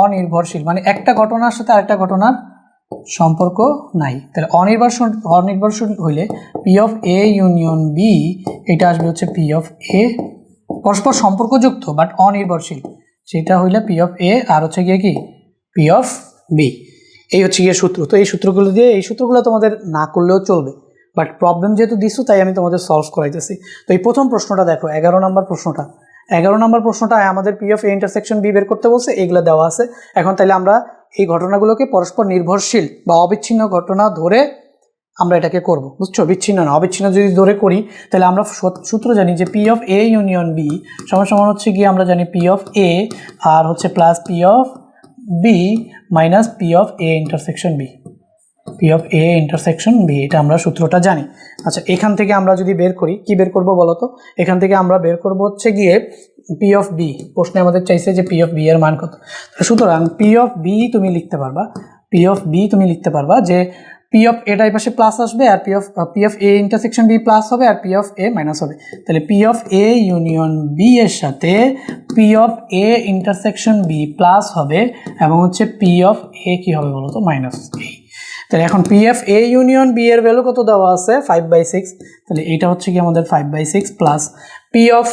অনির্ভরশীল মানে একটা ঘটনার সাথে আরেকটা ঘটনার সম্পর্ক নাই, তাহলে অনির্ভরশীল হইলে P of A union B, এটা আসবে হচ্ছে পি অফ এ, পরস্পর সম্পর্কযুক্ত বাট অনির্ভরশীল, সেটা হইলে পি অফ এ আর হচ্ছে গিয়ে কি পি অফ বি। এই হচ্ছে গিয়ে সূত্র। তো এই সূত্রগুলো দিয়ে, এই সূত্রগুলো তোমাদের না করলেও চলবে, বাট প্রবলেম যেহেতু দিচ্ছ তাই আমি তোমাদের সলভ করাইতেছি। তো এই প্রথম প্রশ্নটা দেখো, 11 নম্বর প্রশ্নটা, 11 নম্বর প্রশ্নটা আমাদের P of A intersection B বের করতে বলছে, এইগুলো দেওয়া আছে। এখন তাহলে আমরা এই ঘটনাগুলোকে পরস্পর নির্ভরশীল বা অবিচ্ছিন্ন ঘটনা ধরে আমরা এটাকে করব, বুঝছো, বিচ্ছিন্ন না অবিচ্ছিন্ন যদি ধরে করি, তাহলে আমরা সূত্র জানি যে P of A union B সমান হচ্ছে গিয়ে, আমরা জানি পি অফ এ আর হচ্ছে plus P of B minus P of A intersection B, P of A intersection B, এটা আমরা সূত্রটা জানি। আচ্ছা, এখান থেকে আমরা যদি বের করি, কি বের করব বলো তো, এখান থেকে আমরা বের করব হচ্ছে গিয়ে পি অফ বি। প্রশ্নে আমাদের চাইছে যে পি অফ বি এর মান কত, সুতরাং পি অফ বি তুমি লিখতে পারবা, পি অফ বি তুমি লিখতে পারবা যে পি অফ এ টাই পাশে প্লাস আসবে, আর P of A intersection B plus হবে, আর পি অফ এ মাইনাস হবে। তাহলে P of A union B এর সাথে P of A intersection B plus হবে, এবং হচ্ছে পি অফ এ কি হবে বলো তো, মাইনাস এ। তাহলে এখন P of A union B এর ভ্যালু কত দেওয়া আছে, 5/6, তাহলে এটা হচ্ছে কি আমাদের 5/6 প্লাস পি অফ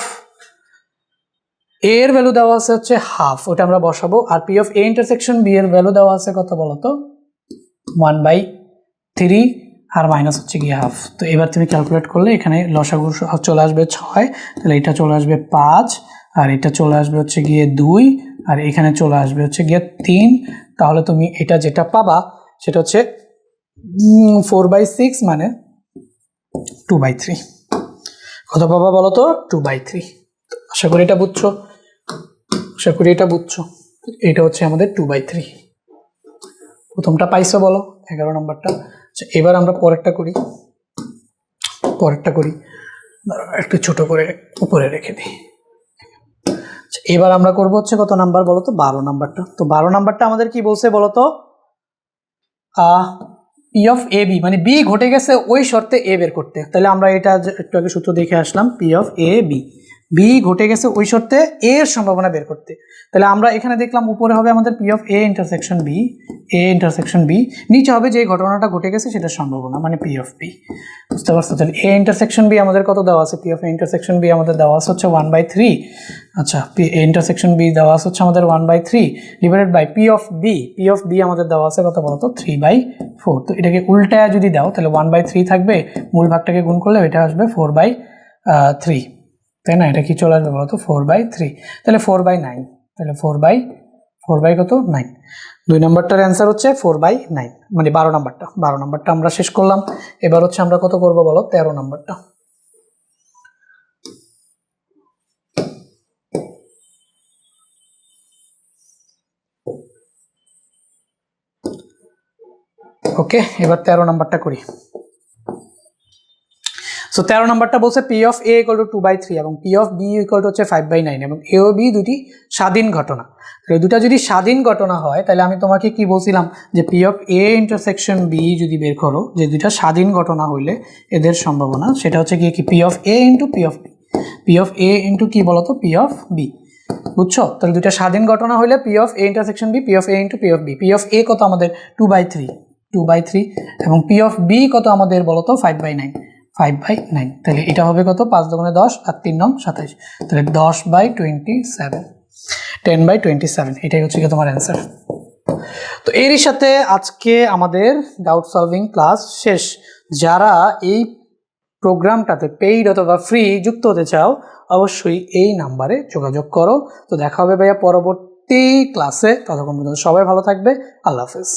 এ এর ভ্যালু দেওয়া আছে হচ্ছে হাফ, ওটা আমরা বসাবো, আর P of A intersection B এর ভ্যালু দেওয়া আছে কত বলতো, 1/3 আর মাইনাস হচ্ছে গিয়ে হাফ। তো এবার তুমি ক্যালকুলেট করলে এখানে লসাগু চলে আসবে 6, তাহলে এটা চলে আসবে 5, আর এটা চলে আসবে হচ্ছে গিয়ে 2, আর এখানে চলে আসবে হচ্ছে গিয়ে 3। তাহলে তুমি এটা যেটা পাবা সেটা হচ্ছে 4/6 মানে 2/3। কত পাবা বলো তো, 2/3। আশা করি এটা বুঝছো, আশা করি এটা বুঝছো। এটা হচ্ছে আমাদের 2/3। প্রথমটা পাইছো বলো, 11 নম্বরটা। আচ্ছা, এবার আমরা পরেরটা করি, একটু ছোট করে উপরে রেখে দিই। আচ্ছা, এবার আমরা করবো হচ্ছে কত নাম্বার বলো তো, 12 নাম্বারটা। তো 12 নাম্বারটা আমাদের কি বলছে বলো তো, পি অফ এ বি মানে বি ঘটে গেছে ওই শর্তে এ বের করতে। তাহলে আমরা এটা একটু আগে সূত্র দেখে আসলাম, P of A B. B ঘটে গেছে ওই শর্তে এ এর সম্ভাবনা বের করতে। তাহলে আমরা এখানে দেখলাম উপরে হবে আমাদের P of A intersection B, A intersection B, নিচে হবে যে ঘটনাটা ঘটে গেছে সেটার সম্ভাবনা মানে পি অফ বি। বুঝতে পারছো? তাহলে এ ইন্টারসেকশন বি আমাদের কত দেওয়া আছে? P of A intersection B আমাদের দেওয়া আছে হচ্ছে 1/3। আচ্ছা, পি এ ইন্টারসেকশন বি দেওয়া আছে হচ্ছে আমাদের 1/3 divided by P of B. P of B আমাদের দেওয়া আছে কত বলতো? 3/4। তো এটাকে উল্টায় যদি দাও তাহলে 1/3 থাকবে, মূল ভাগটাকে গুণ করলে এটা আসবে 4/3, তাই না? এটা কি চলে আসবে বলতো? 4/3, তাহলে 4/9। তাহলে 4/4 কত? 9। 2 নম্বরটার অ্যান্সার হচ্ছে 4/9, মানে 12 নম্বরটা। 12 নম্বরটা আমরা শেষ করলাম। এবার হচ্ছে আমরা কত করবো বলো? 13 নম্বরটা। ওকে, এবার 13 নম্বরটা করি। সো 13 নম্বরটা বলছে P of A equal to 2/3 এবং P of B equal to হচ্ছে 5/9 এবং এ ও বি দুটি স্বাধীন ঘটনা। তাহলে দুটা যদি স্বাধীন ঘটনা হয় তাহলে আমি তোমাকে কি বলছিলাম যে P of A intersection B যদি বের করো, যে দুটা স্বাধীন ঘটনা হইলে এদের সম্ভাবনা, সেটা হচ্ছে কি P of A into P of B. P of A into কি বলতো? P of B. বুঝছো? তাহলে দুটা স্বাধীন ঘটনা হইলে P of A intersection B, P of A into P of B. P of A কত আমাদের? 2/3 এবং পি অফ বি কত আমাদের বলতো? 5/9। তাহলে এটা হবে কত? 5 দুগুণে 10 আর 3 নং 27, তাহলে 10/27, 10/27। এটাই হচ্ছে কি তোমার অ্যান্সার। তো এরই সাথে আজকে আমাদের ডাউট সলভিং ক্লাস শেষ। যারা এই প্রোগ্রামটাতে পেইড অথবা ফ্রি যুক্ত হতে চাও অবশ্যই এই নাম্বারে যোগাযোগ করো। তো দেখা হবে ভাইয়া পরবর্তী ক্লাসে। ততক্ষণ পর্যন্ত সবাই ভালো থাকবে। আল্লাহ হাফেজ।